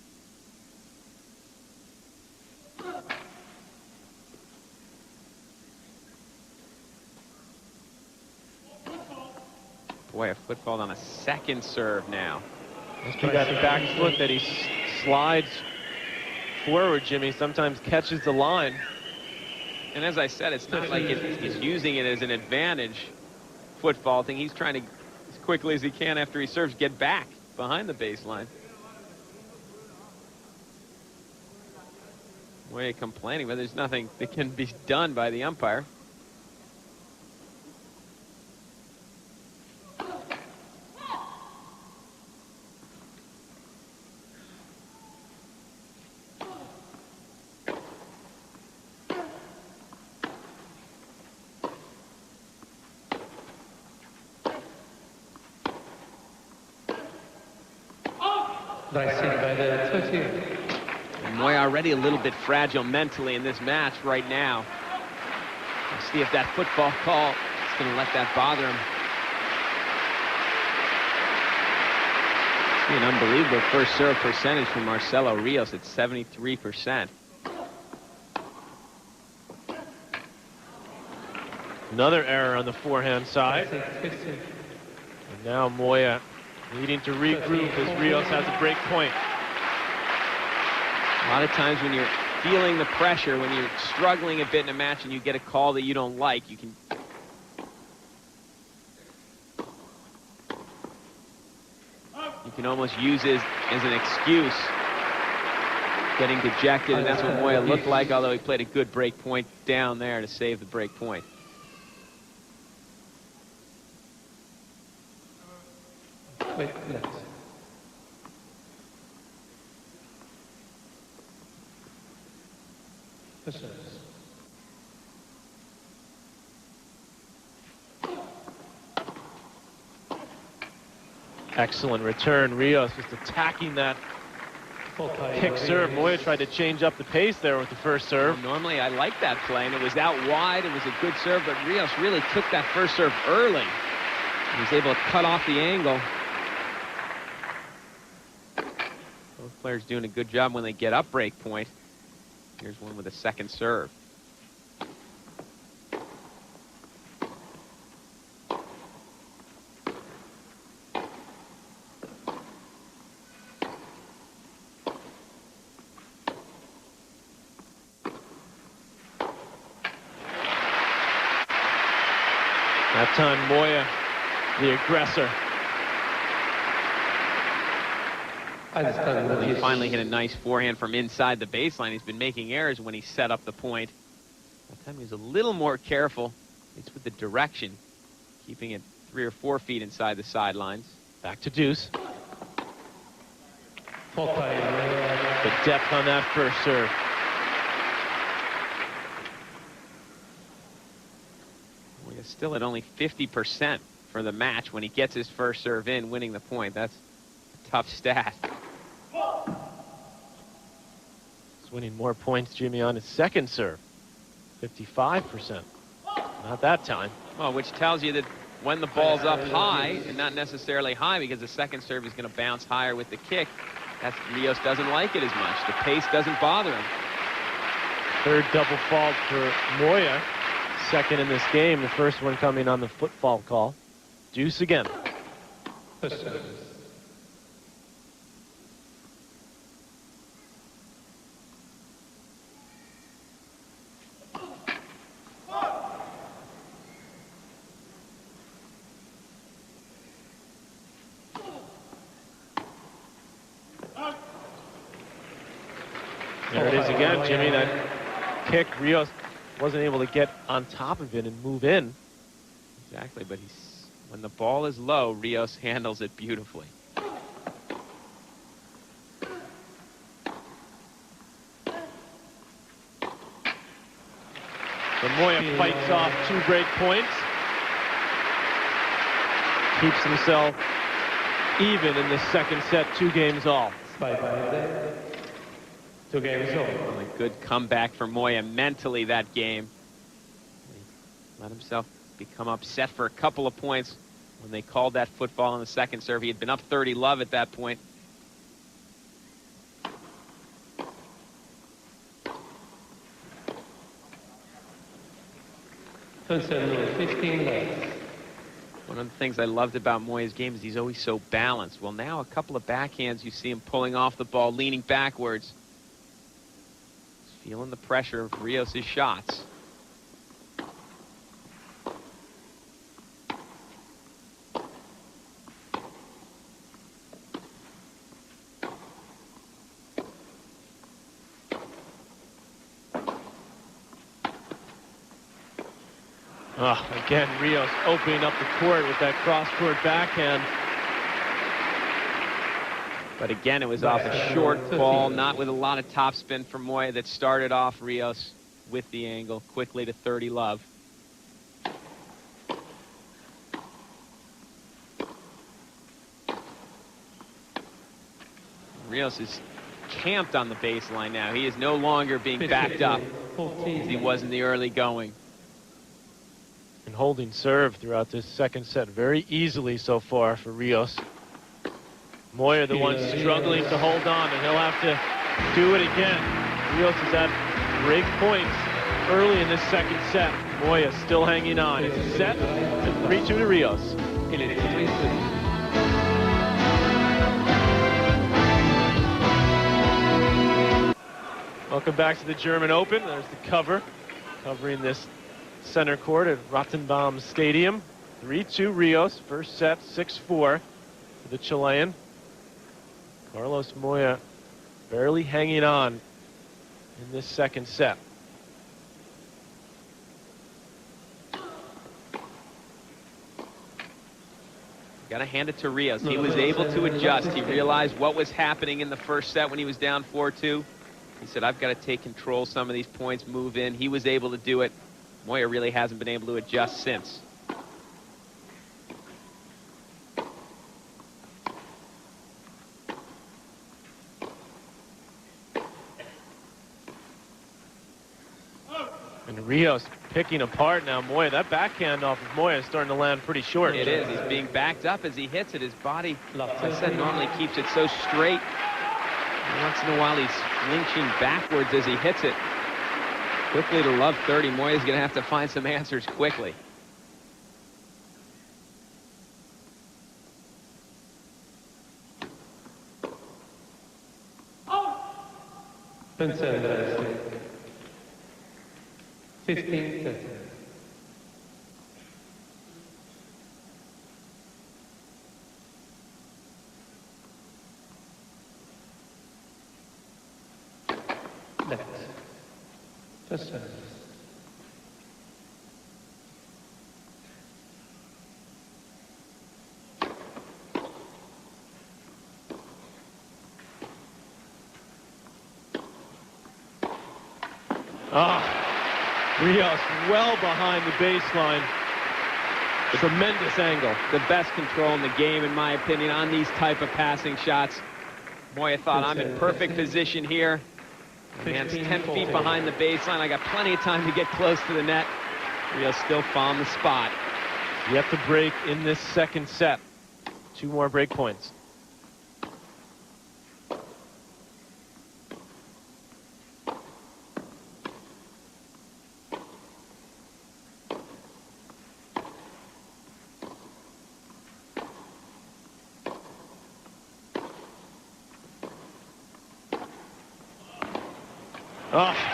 Boy, a foot fault on a second serve now. Must be that back foot that he slides forward, Jimmy. Sometimes catches the line. And as I said, it's not like he's using it as an advantage, foot faulting. He's trying to, as quickly as he can after he serves, get back behind the baseline. Moya complaining, but there's nothing that can be done by the umpire. And Moya already a little bit fragile mentally in this match right now. Let's see if that football call is going to let that bother him. See an unbelievable first serve percentage from Marcelo Rios at 73%. Another error on the forehand side. And now Moya needing to regroup as Rios has a break point. A lot of times when you're feeling the pressure, when you're struggling a bit in a match and you get a call that you don't like, you can almost use it as an excuse, getting dejected, and that's what Moya looked like, although he played a good break point down there to save the break point. Wait, yes. Excellent return. Rios just attacking that kick serve. Moya tried to change up the pace there with the first serve. Well, normally I like that play, and it was out wide. It was a good serve, but Rios really took that first serve early. He was able to cut off the angle. Both players doing a good job when they get up break point. Here's one with a second serve. That time Moya, the aggressor. He finally hit a nice forehand from inside the baseline. He's been making errors when he set up the point. That time he was a little more careful. It's with the direction, keeping it 3 or 4 feet inside the sidelines. Back to deuce. The depth on that first serve. We're still at only 50% for the match when he gets his first serve in, winning the point. That's a tough stat. He's winning more points, Jimmy, on his second serve. 55%. Not that time. Well, which tells you that when the ball's up high, and not necessarily high because the second serve is going to bounce higher with the kick, Rios doesn't like it as much. The pace doesn't bother him. Third double fault for Moya. Second in this game. The first one coming on the foot fault call. Deuce again. There it is again, Jimmy. That kick, Rios wasn't able to get on top of it and move in. Exactly, but when the ball is low, Rios handles it beautifully. So Moya fights off 2 break points. keeps himself even in the second set, 2 games all. 2 games all. Well, a good comeback for Moya mentally that game. He let himself become upset for a couple of points when they called that football in the second serve. He had been up 30-love at that point. Concern 15 left. One of the things I loved about Moya's game is he's always so balanced. Well, now a couple of backhands, you see him pulling off the ball, leaning backwards. He's feeling the pressure of Rios' shots. Again, Rios opening up the court with that cross-court backhand. But again, it was off a short ball, not with a lot of topspin from Moya that started off Rios with the angle quickly to 30-love. Rios is camped on the baseline now. He is no longer being backed up as he was in the early going. And holding serve throughout this second set very easily so far for Rios. Moya the one struggling to hold on, and he'll have to do it again. Rios is at break points early in this second set. Moya still hanging on. It's a set to 3-2 to Rios. Welcome back to the German Open. There's the cover, covering this center court at Rottenbaum Stadium. 3-2 Rios. First set, 6-4 for the Chilean. Carlos Moya barely hanging on in this second set. Got to hand it to Rios. He was able to adjust. He realized what was happening in the first set when he was down 4-2. He said, I've got to take control of some of these points, move in. He was able to do it. Moya really hasn't been able to adjust since. And Rios picking apart now Moya. That backhand off of Moya is starting to land pretty short. It is. He's being backed up as he hits it. His body, as I said, normally keeps it so straight. And once in a while, he's flinching backwards as he hits it. Quickly to love 30. Moya's going to have to find some answers quickly. Concern 15 seconds. Left. First service. Rios well behind the baseline. Tremendous angle. The best control in the game, in my opinion, on these type of passing shots. Moya thought, I'm in perfect position here. The man's 10 feet behind the baseline. I got plenty of time to get close to the net. Rios still found the spot. Yet to break in this second set. 2 more break points.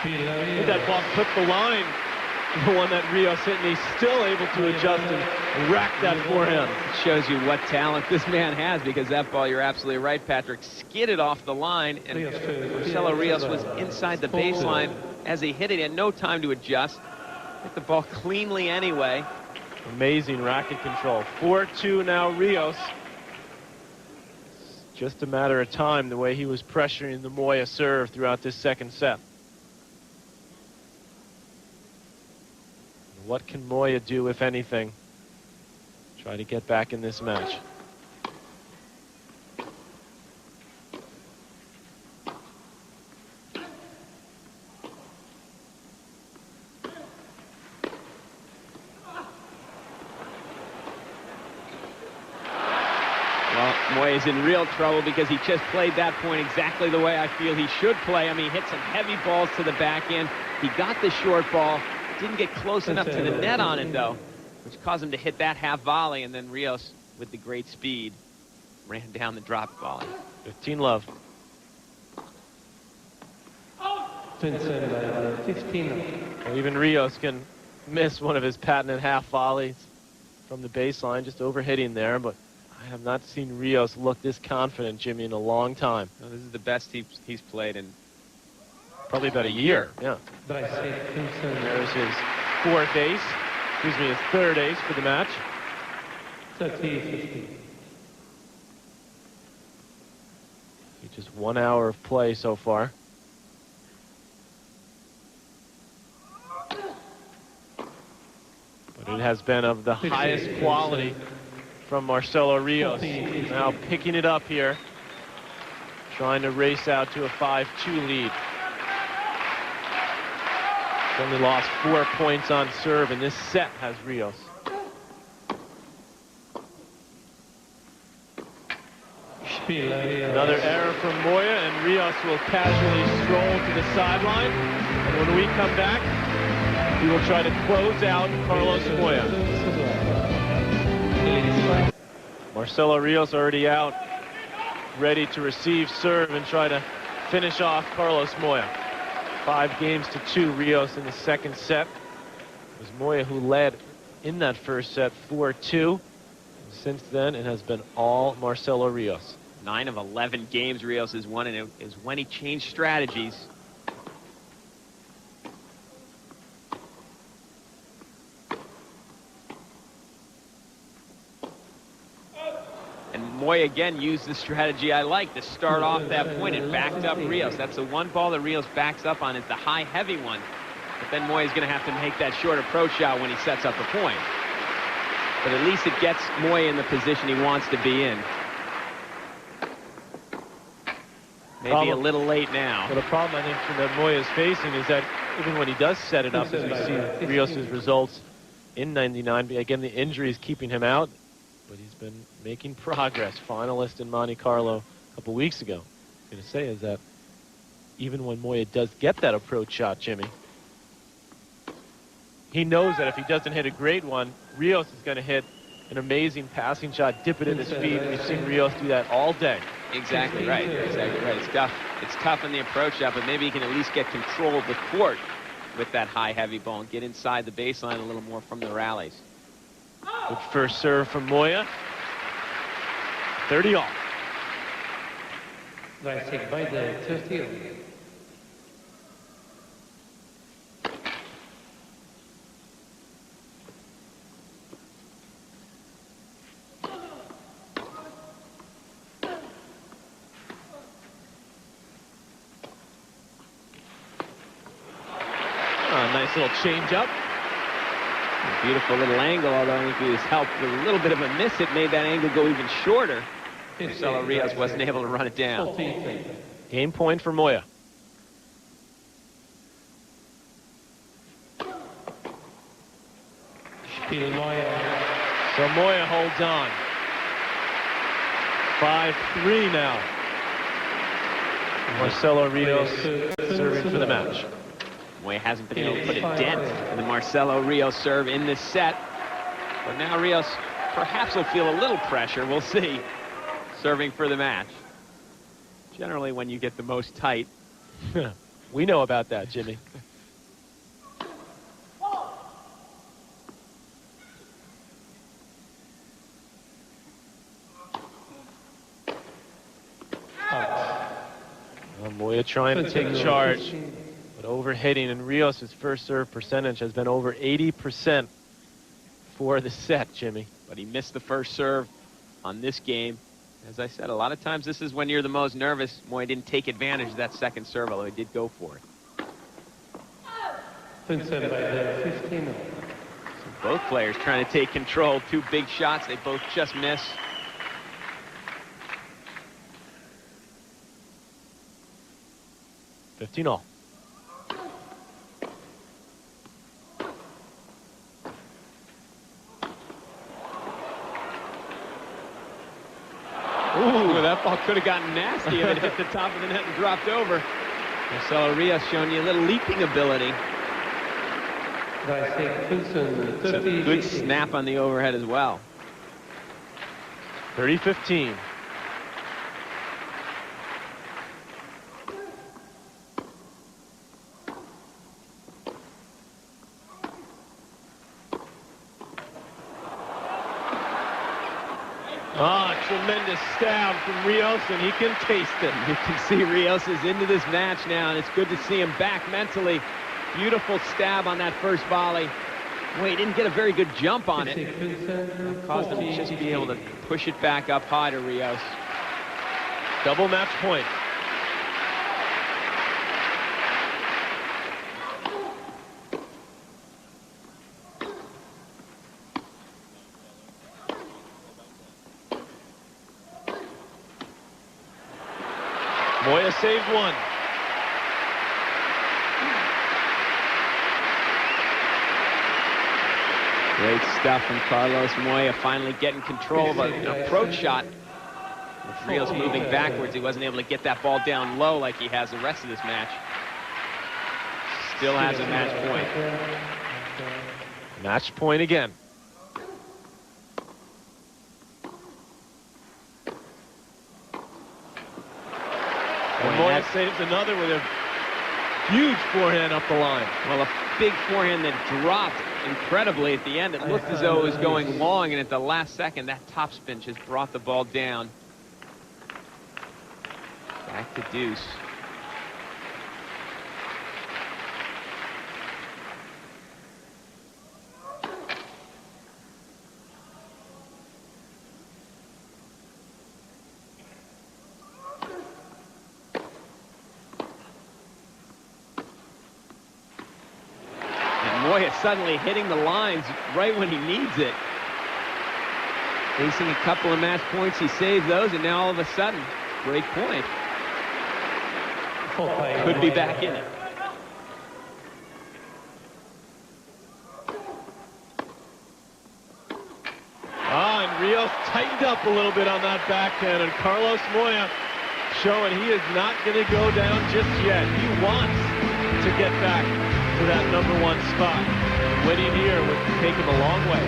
Did that ball clip the line? The one that Rios hit, and he's still able to adjust and rack that forehand. It shows you what talent this man has, because that ball, you're absolutely right, Patrick, skidded off the line, and Marcelo Rios was inside the baseline as he hit it. He had no time to adjust. Hit the ball cleanly anyway. Amazing racket control. 4-2 now Rios. It's just a matter of time the way he was pressuring the Moya serve throughout this second set. What can Moya do, if anything? Try to get back in this match. Moya is in real trouble because he just played that point exactly the way I feel he should play. I mean, he hit some heavy balls to the back end. He got the short ball, didn't get close enough to the net on it, though, which caused him to hit that half volley, and then Rios, with the great speed, ran down the drop volley. 15-love. 15. Well, even Rios can miss one of his patented half volleys from the baseline, just overhitting there, but I have not seen Rios look this confident, Jimmy, in a long time. No, this is the best he's played in probably about a year. Yeah. There's his his third ace for the match. 30-15. Just 1 hour of play so far. But it has been of the highest quality from Marcelo Rios. Now picking it up here, trying to race out to a 5-2 lead. He's only lost 4 points on serve, and this set has Rios. Another error from Moya, and Rios will casually stroll to the sideline. And when we come back, we will try to close out Carlos Moya. Marcelo Rios already out, ready to receive serve and try to finish off Carlos Moya. 5-2 Rios in the second set. It was Moya who led in that first set 4-2. Since then, it has been all Marcelo Rios. 9 of 11 games Rios has won, and it is when he changed strategies. And Moya again used the strategy I like to start off that point and backed up Rios. That's the one ball that Rios backs up on, is the high heavy one. But then Moya's going to have to make that short approach shot when he sets up the point. But at least it gets Moya in the position he wants to be in. Maybe a little late now. Well, the problem I think that Moya is facing is that even when he does set it up, as we see Rios' results in '99, again, the injury is keeping him out, but he's been making progress. Finalist in Monte Carlo a couple weeks ago. What I'm going to say is that even when Moya does get that approach shot, Jimmy, he knows that if he doesn't hit a great one, Rios is going to hit an amazing passing shot, dip it in his feet. We've seen Rios do that all day. Exactly right. Exactly right. It's tough. It's tough in the approach shot, but maybe he can at least get control of the court with that high, heavy ball and get inside the baseline a little more from the rallies. Good first serve from Moya. 30 all. Nice take by the 30. Nice little change up. Beautiful little angle, although I think he was helped with a little bit of a miss. It made that angle go even shorter. Marcelo Rios wasn't able to run it down. Game point for Moya. So Moya holds on. 5-3 now. Marcelo Rios serving for the match. Moya hasn't been able to put a dent in the Marcelo Rios serve in this set. But now Rios perhaps will feel a little pressure. We'll see. Serving for the match. Generally, when you get the most tight. We know about that, Jimmy. Moya trying to take charge. Overhitting, and Rios' first serve percentage has been over 80% for the set, Jimmy. But he missed the first serve on this game. As I said, a lot of times this is when you're the most nervous. Moya didn't take advantage of that second serve, although he did go for it. Some Both players trying to take control. Two big shots. They both just miss. $15 all. Ooh, that ball could have gotten nasty if it hit the top of the net and dropped over. Marcelo Rios showing you a little leaping ability. It's a good snap on the overhead as well. 30-15. Tremendous stab from Rios, and he can taste it. You can see Rios is into this match now, and it's good to see him back mentally. Beautiful stab on that first volley. Well, he didn't get a very good jump on it. Caused him to just be able to push it back up high to Rios. Double match point. Moya saved one. Great stuff from Carlos Moya, finally getting control of an approach shot. With Rios moving backwards, he wasn't able to get that ball down low like he has the rest of this match. Still has a match point. Match point again. And Moya saves another with a huge forehand up the line. Well, a big forehand that dropped incredibly at the end. It looked as though it was going long, and at the last second, that topspin just brought the ball down. Back to deuce. Moya suddenly hitting the lines right when he needs it. Facing a couple of match points, he saves those, and now all of a sudden, great point. Could be back in it. And Rios tightened up a little bit on that backhand, and Carlos Moya showing he is not going to go down just yet. He wants to get back to that #1 spot. Winning here would take him a long way.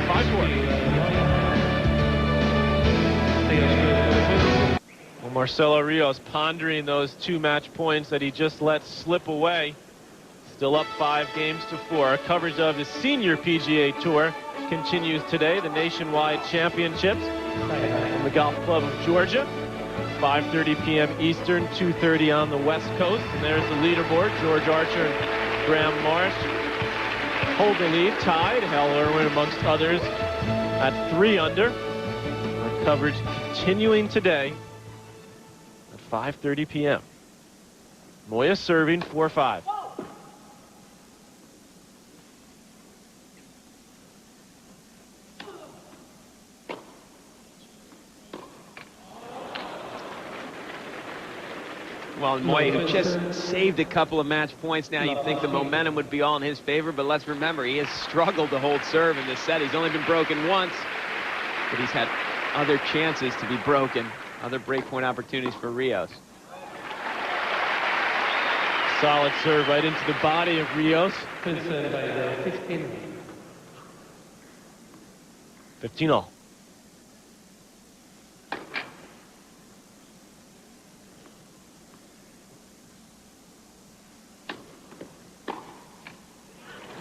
5-4. Well, Marcelo Rios pondering those 2 match points that he just let slip away. Still up 5-4. Coverage of the Senior PGA Tour continues today. The Nationwide Championships from the Golf Club of Georgia. 5:30 p.m. Eastern, 2:30 on the West Coast. And there's the leaderboard. George Archer and Graham Morris hold the lead, tied. Hal Irwin amongst others at 3 under. Our coverage continuing today at 5:30 p.m. Moya serving 4-5. Well, Moya, who just saved a couple of match points now, you'd think the momentum would be all in his favor, but let's remember, he has struggled to hold serve in this set. He's only been broken once, but he's had other chances to be broken, other breakpoint opportunities for Rios. Solid serve right into the body of Rios. 15 all.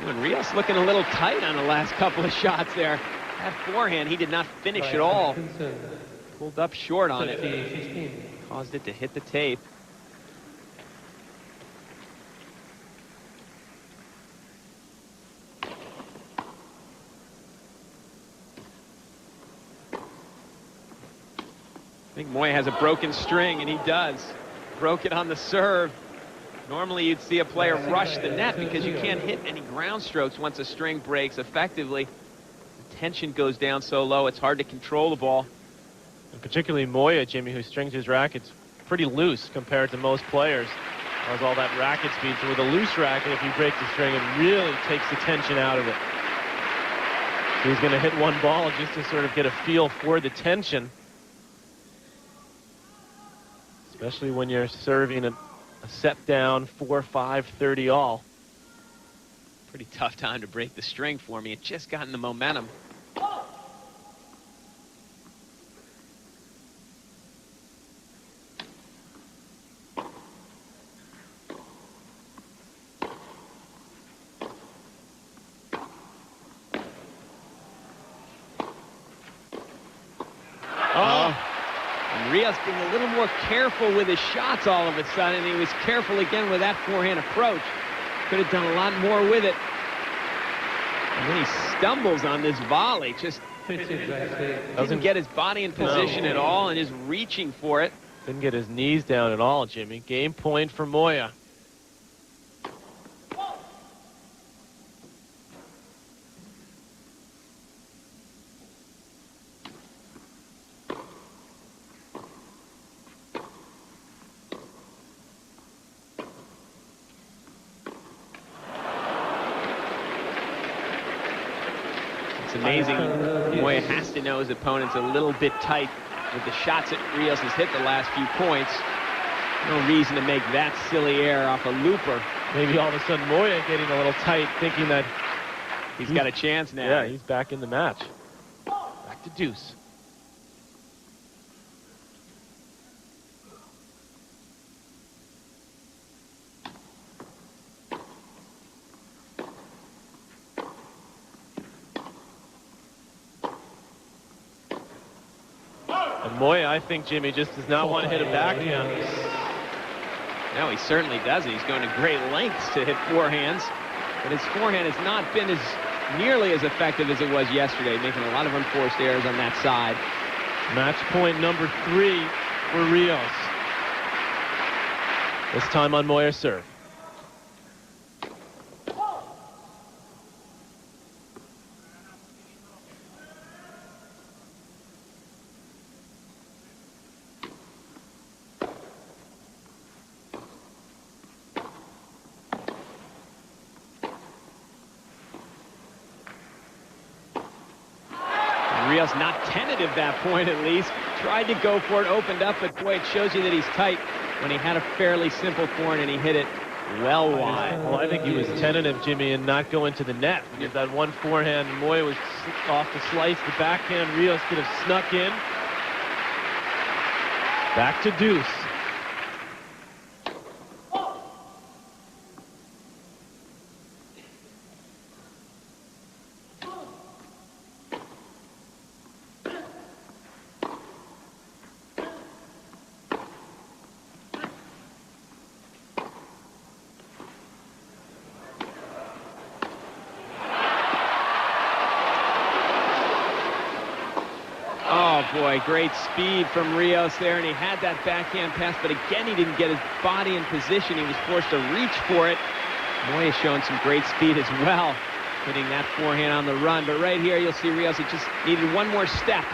And Rios looking a little tight on the last couple of shots there. That forehand, he did not finish at all. Pulled up short on it. Caused it to hit the tape. I think Moya has a broken string, and he does. Broke it on the serve. Normally you'd see a player rush the net because you can't hit any ground strokes once a string breaks effectively. tension goes down so low, it's hard to control the ball. And particularly Moya, Jimmy, who strings his rackets pretty loose compared to most players. Has all that racket speed. So with a loose racket, if you break the string, it really takes the tension out of it. So he's going to hit one ball just to sort of get a feel for the tension. Especially when you're serving a set down 4-5, 30 all. Pretty tough time to break the string for me. It just gotten the momentum. Rios being a little more careful with his shots all of a sudden. He was careful again with that forehand approach. Could have done a lot more with it. And then he stumbles on this volley. Just doesn't get his body in position at all and is reaching for it. Didn't get his knees down at all, Jimmy. Game point for Moya. Amazing. Moya has to know his opponent's a little bit tight with the shots that Rios has hit the last few points. No reason to make that silly error off a looper. Maybe all of a sudden Moya getting a little tight, thinking that he's got a chance now. Yeah, he's back in the match. Back to deuce. And Moya, I think, Jimmy, just does not want to hit a backhand. No, he certainly doesn't. He's going to great lengths to hit forehands, but his forehand has not been nearly as effective as it was yesterday, making a lot of unforced errors on that side. Match point number 3 for Rios. This time on Moya's serve. Rios not tentative that point, at least. Tried to go for it, opened up, but boy, it shows you that he's tight when he had a fairly simple forehand and he hit it well wide. Well, I think he was tentative, Jimmy, and not go into the net. Because that one forehand, Moya was off the slice. The backhand, Rios could have snuck in. Back to deuce. Oh, boy, great speed from Rios there, and he had that backhand pass, but again, he didn't get his body in position. He was forced to reach for it. Moya showing some great speed as well, hitting that forehand on the run. But right here, you'll see Rios, he just needed one more step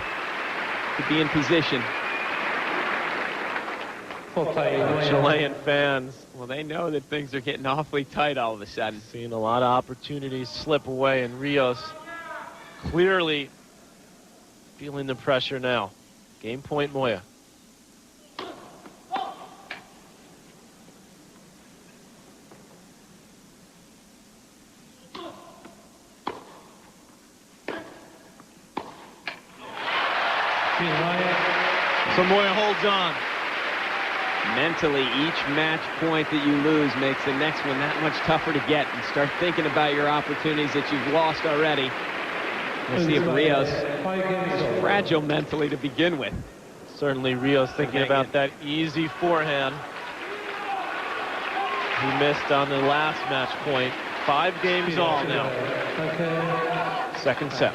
to be in position. Chilean fans, well, they know that things are getting awfully tight all of a sudden. Seeing a lot of opportunities slip away, and Rios clearly feeling the pressure now. Game point, Moya. So Moya holds on. Mentally, each match point that you lose makes the next one that much tougher to get. And start thinking about your opportunities that you've lost already. We'll see if Rios is fragile mentally to begin with. Certainly Rios thinking about that easy forehand. He missed on the last match point. 5 games all now. Second set.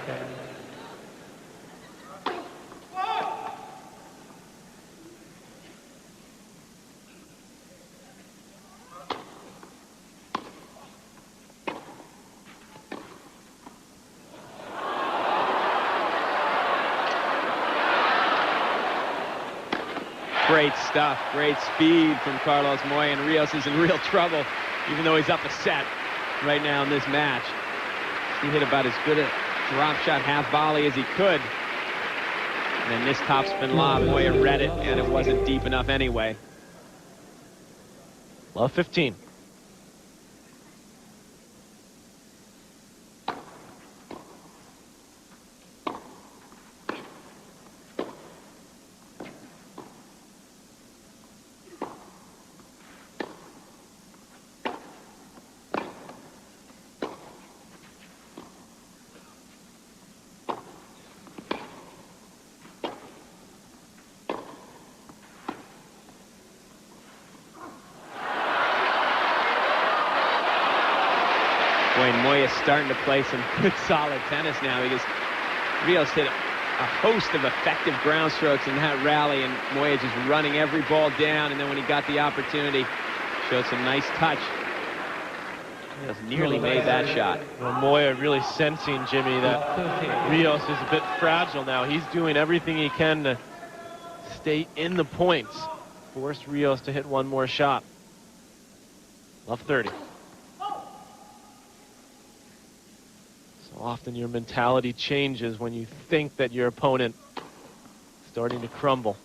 Great stuff. Great speed from Carlos Moya, and Rios is in real trouble, even though he's up a set right now in this match. He hit about as good a drop shot half volley as he could. And then this topspin lob, Moya read it, and it wasn't deep enough anyway. Love 15. Moya's starting to play some good solid tennis now, because Rios hit a host of effective ground strokes in that rally, and Moya just running every ball down, and then when he got the opportunity, showed some nice touch. Rios nearly made that shot. Well, Moya really sensing, Jimmy, that Rios is a bit fragile now. He's doing everything he can to stay in the points, force Rios to hit one more shot. Love 30. Often your mentality changes when you think that your opponent is starting to crumble.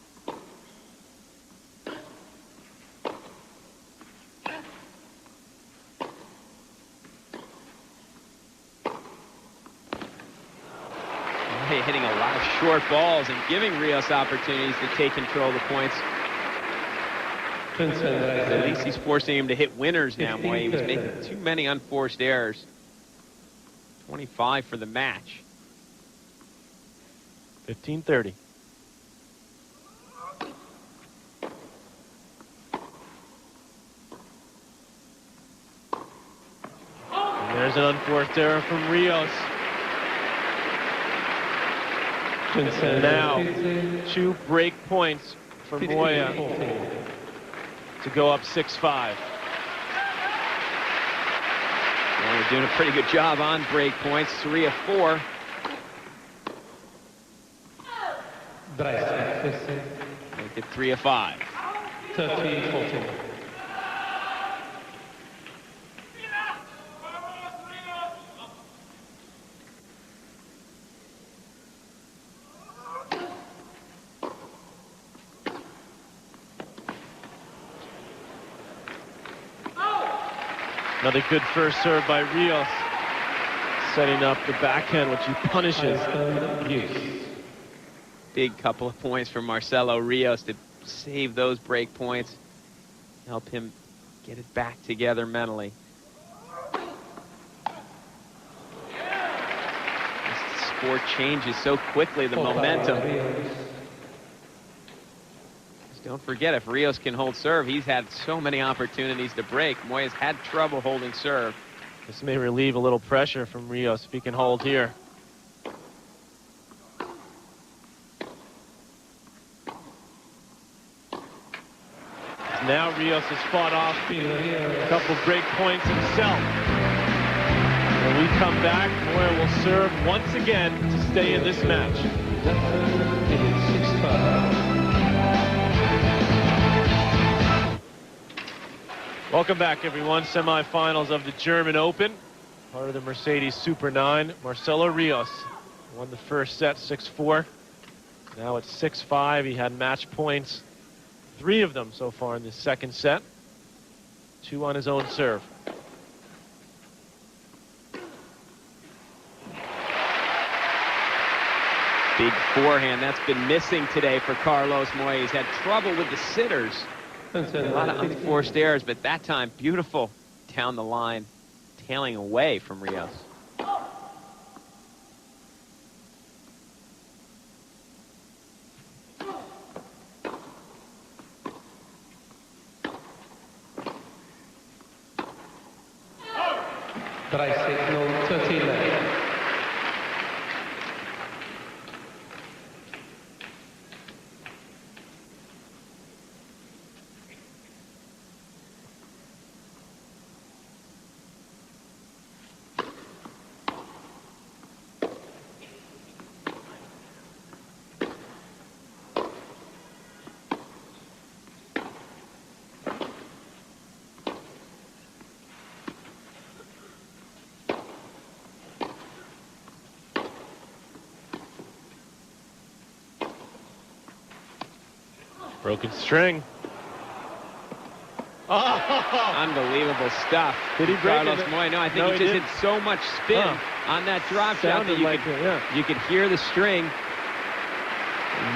Hitting a lot of short balls and giving Rios opportunities to take control of the points. At least he's forcing him to hit winners now, Moya. He was making too many unforced errors. 25 for the match. 15-30. And there's an unforced error from Rios. And now 2 break points for Moya to go up 6-5. They're doing a pretty good job on break points. 3 of 4. Make it 3 of 5. 13-14. Another good first serve by Rios, setting up the backhand, which he punishes. Big couple of points for Marcelo Rios to save those break points, help him get it back together mentally. This sport changes so quickly, the momentum. Don't forget, if Rios can hold serve, he's had so many opportunities to break. Moya's had trouble holding serve. This may relieve a little pressure from Rios if he can hold here. Now Rios has fought off a couple break points himself. When we come back, Moya will serve once again to stay in this match. Welcome back, everyone. Semifinals of the German Open. Part of the Mercedes Super 9. Marcelo Rios won the first set 6-4. Now it's 6-5. He had match points, 3 of them so far in the second set. 2 on his own serve. Big forehand. That's been missing today for Carlos Moya. He's had trouble with the sitters. A lot of unforced errors, but that time, beautiful down the line, tailing away from Rios. Signal 13. Broken string. Oh! Unbelievable stuff. Did he break Carlos it? Moya? No, I think No, he just didn't. hit so much spin on that drop shot that Sounded like it, yeah. you could hear the string.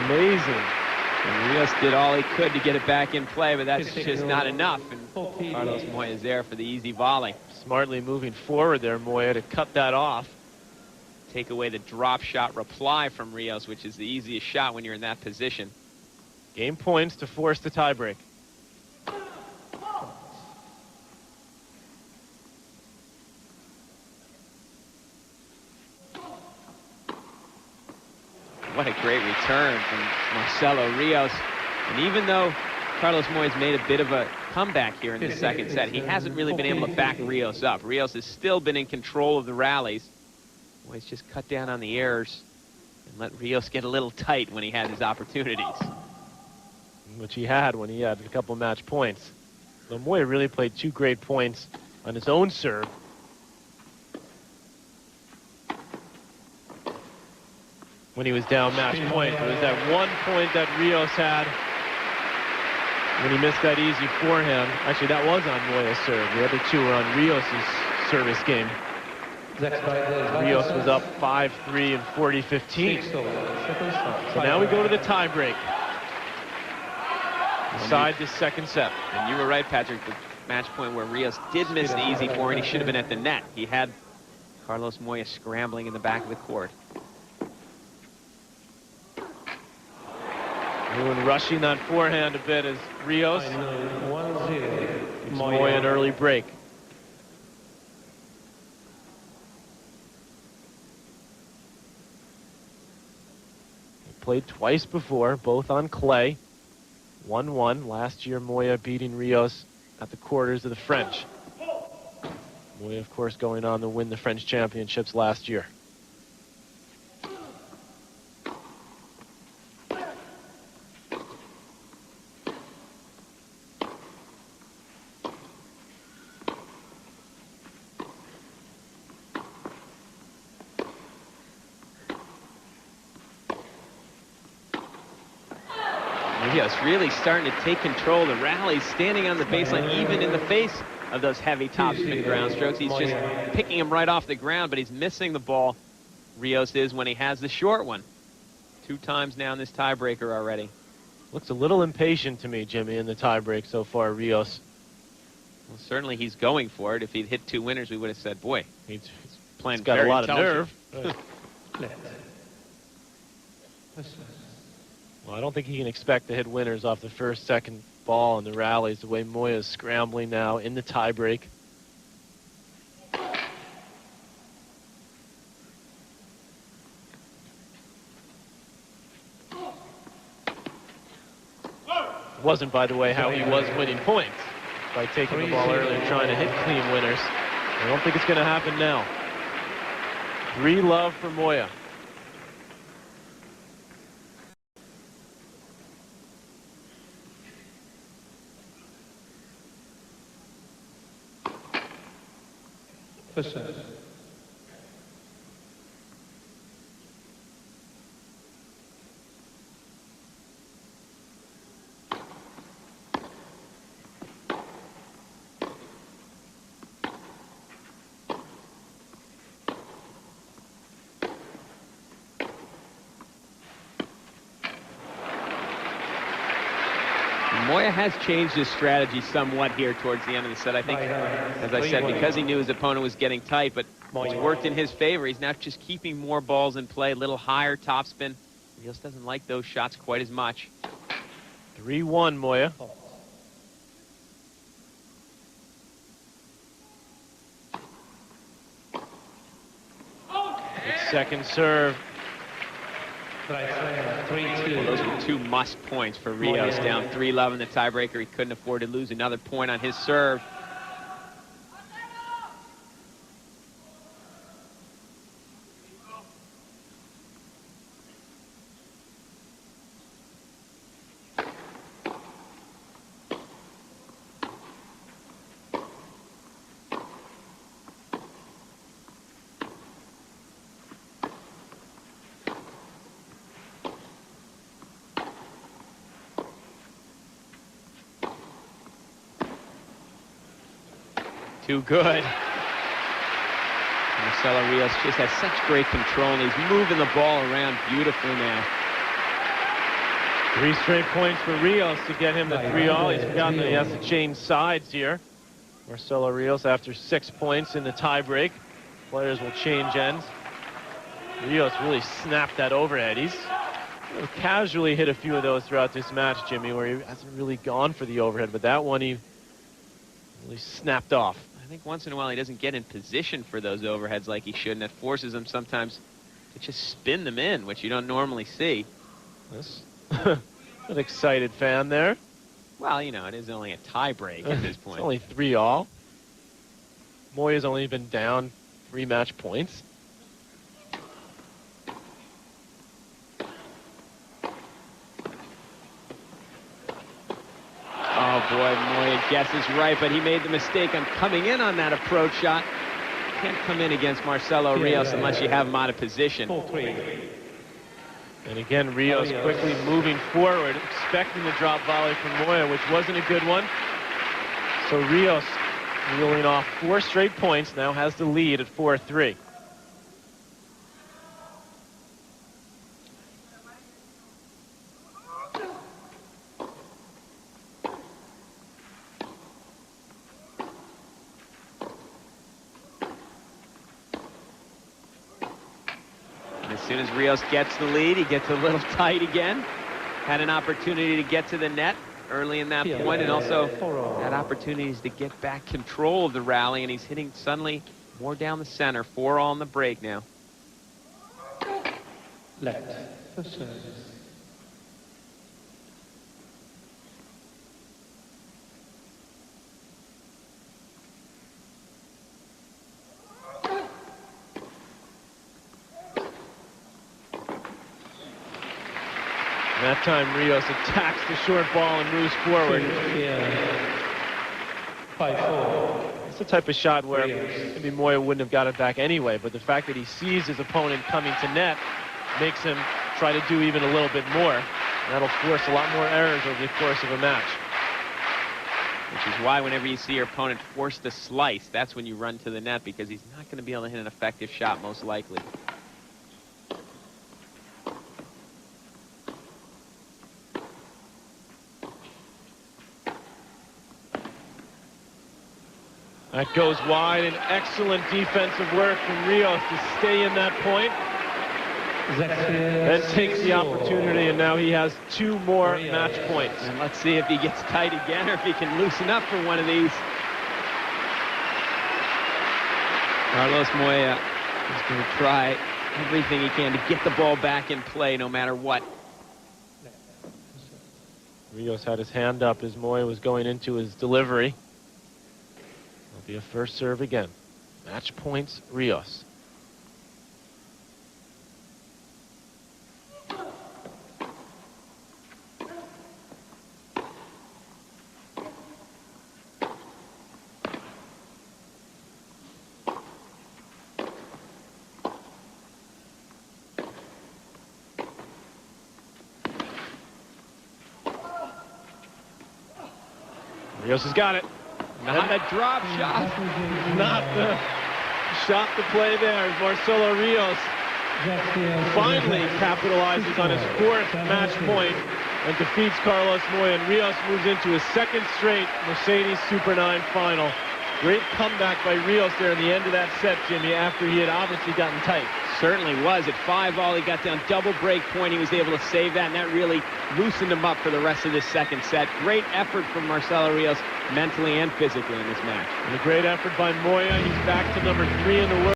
Amazing. And Rios did all he could to get it back in play, but that's just not enough. And Carlos Moya is there for the easy volley. Smartly moving forward there, Moya, to cut that off. Take away the drop shot reply from Rios, which is the easiest shot when you're in that position. Game points to force the tiebreak. What a great return from Marcelo Rios. And even though Carlos Moya's made a bit of a comeback here in the second set, he hasn't really been able to back Rios up. Rios has still been in control of the rallies. Moya's just cut down on the errors and let Rios get a little tight when he had his opportunities. Which he had when he had a couple match points. So Moya really played 2 great points on his own serve. When he was down match point. It was that 1 point that Rios had when he missed that easy forehand. Actually, that was on Moya's serve. The other 2 were on Rios' service game. Rios was up 5-3 and 40-15. So now we go to the tiebreak. Decide the second set. And you were right, Patrick. The match point where Rios did miss the easy forehand, he should have been at the net. He had Carlos Moya scrambling in the back of the court. Everyone rushing that forehand a bit as Rios. Moya an early break. They played twice before, both on clay. 1-1. Last year, Moya beating Rios at the quarters of the French. Moya, of course, going on to win the French championships last year. Rios really starting to take control of the rally, standing on the baseline, even in the face of those heavy topspin ground strokes. He's just picking him right off the ground, but he's missing the ball. Rios is when he has the short one. 2 times now in this tiebreaker already. Looks a little impatient to me, Jimmy, in the tiebreak so far, Rios. Well, certainly he's going for it. If he'd hit 2 winners, we would have said, boy, he's playing got very a lot of nerve. Well, I don't think he can expect to hit winners off the first, second ball in the rallies, the way Moya is scrambling now in the tiebreak. Wasn't, by the way, how he was winning points by taking the ball early and trying to hit clean winners. I don't think it's going to happen now. 3-love for Moya. First. Moya has changed his strategy somewhat here towards the end of the set. I think, as I said, because he knew his opponent was getting tight, but it's worked in his favor. He's now just keeping more balls in play, a little higher topspin. Rios doesn't like those shots quite as much. 3-1, Moya. Good second serve. Well, those were 2 must points for Rios. Down 3-love in the tiebreaker. He couldn't afford to lose another point on his serve. Too good. Marcelo Rios just has such great control, and he's moving the ball around beautifully now. 3 straight points for Rios to get him to 3-all. He's forgotten that he has to change sides here. Marcelo Rios after 6 points in the tiebreak. Players will change ends. Rios really snapped that overhead. He's casually hit a few of those throughout this match, Jimmy, where he hasn't really gone for the overhead, but that one he really snapped off. I think once in a while he doesn't get in position for those overheads like he should, and it forces him sometimes to just spin them in, which you don't normally see. This an excited fan there. Well, you know, it is only a tie break at this point. It's only 3-all. Moya's only been down 3 match points. Oh boy, Moya guesses right, but he made the mistake on coming in on that approach shot. Can't come in against Marcelo Rios unless you have him out of position. 4-3. And again, Rios quickly moving forward, expecting the drop volley from Moya, which wasn't a good one. So Rios, reeling off 4 straight points, now has the lead at 4-3. As soon as Rios gets the lead, he gets a little tight again. Had an opportunity to get to the net early in that point, and also had opportunities to get back control of the rally, and he's hitting suddenly more down the center. 4-all on the break now. Left. First service. That time Rios attacks the short ball and moves forward. 5-4. It's the type of shot where maybe Moya wouldn't have got it back anyway, but the fact that he sees his opponent coming to net makes him try to do even a little bit more. That'll force a lot more errors over the course of a match. Which is why whenever you see your opponent force the slice, that's when you run to the net, because he's not going to be able to hit an effective shot, most likely. That goes wide, and excellent defensive work from Rios to stay in that point. Then takes the opportunity, and now he has 2 more match points. And let's see if he gets tight again, or if he can loosen up for one of these. Carlos Moya is going to try everything he can to get the ball back in play, no matter what. Rios had his hand up as Moya was going into his delivery. It'll be a first serve again. Match points, Rios. Rios has got it. Not a drop shot. Not the shot to play there. Marcelo Rios finally capitalizes on his 4th match point and defeats Carlos Moya. And Rios moves into his 2nd straight Mercedes Super 9 final. Great comeback by Rios there in the end of that set, Jimmy, after he had obviously gotten tight. Certainly was. At 5-all, he got down double break point. He was able to save that, and that really loosened him up for the rest of this 2nd set. Great effort from Marcelo Rios, mentally and physically in this match. And a great effort by Moya. He's back to number 3 in the world.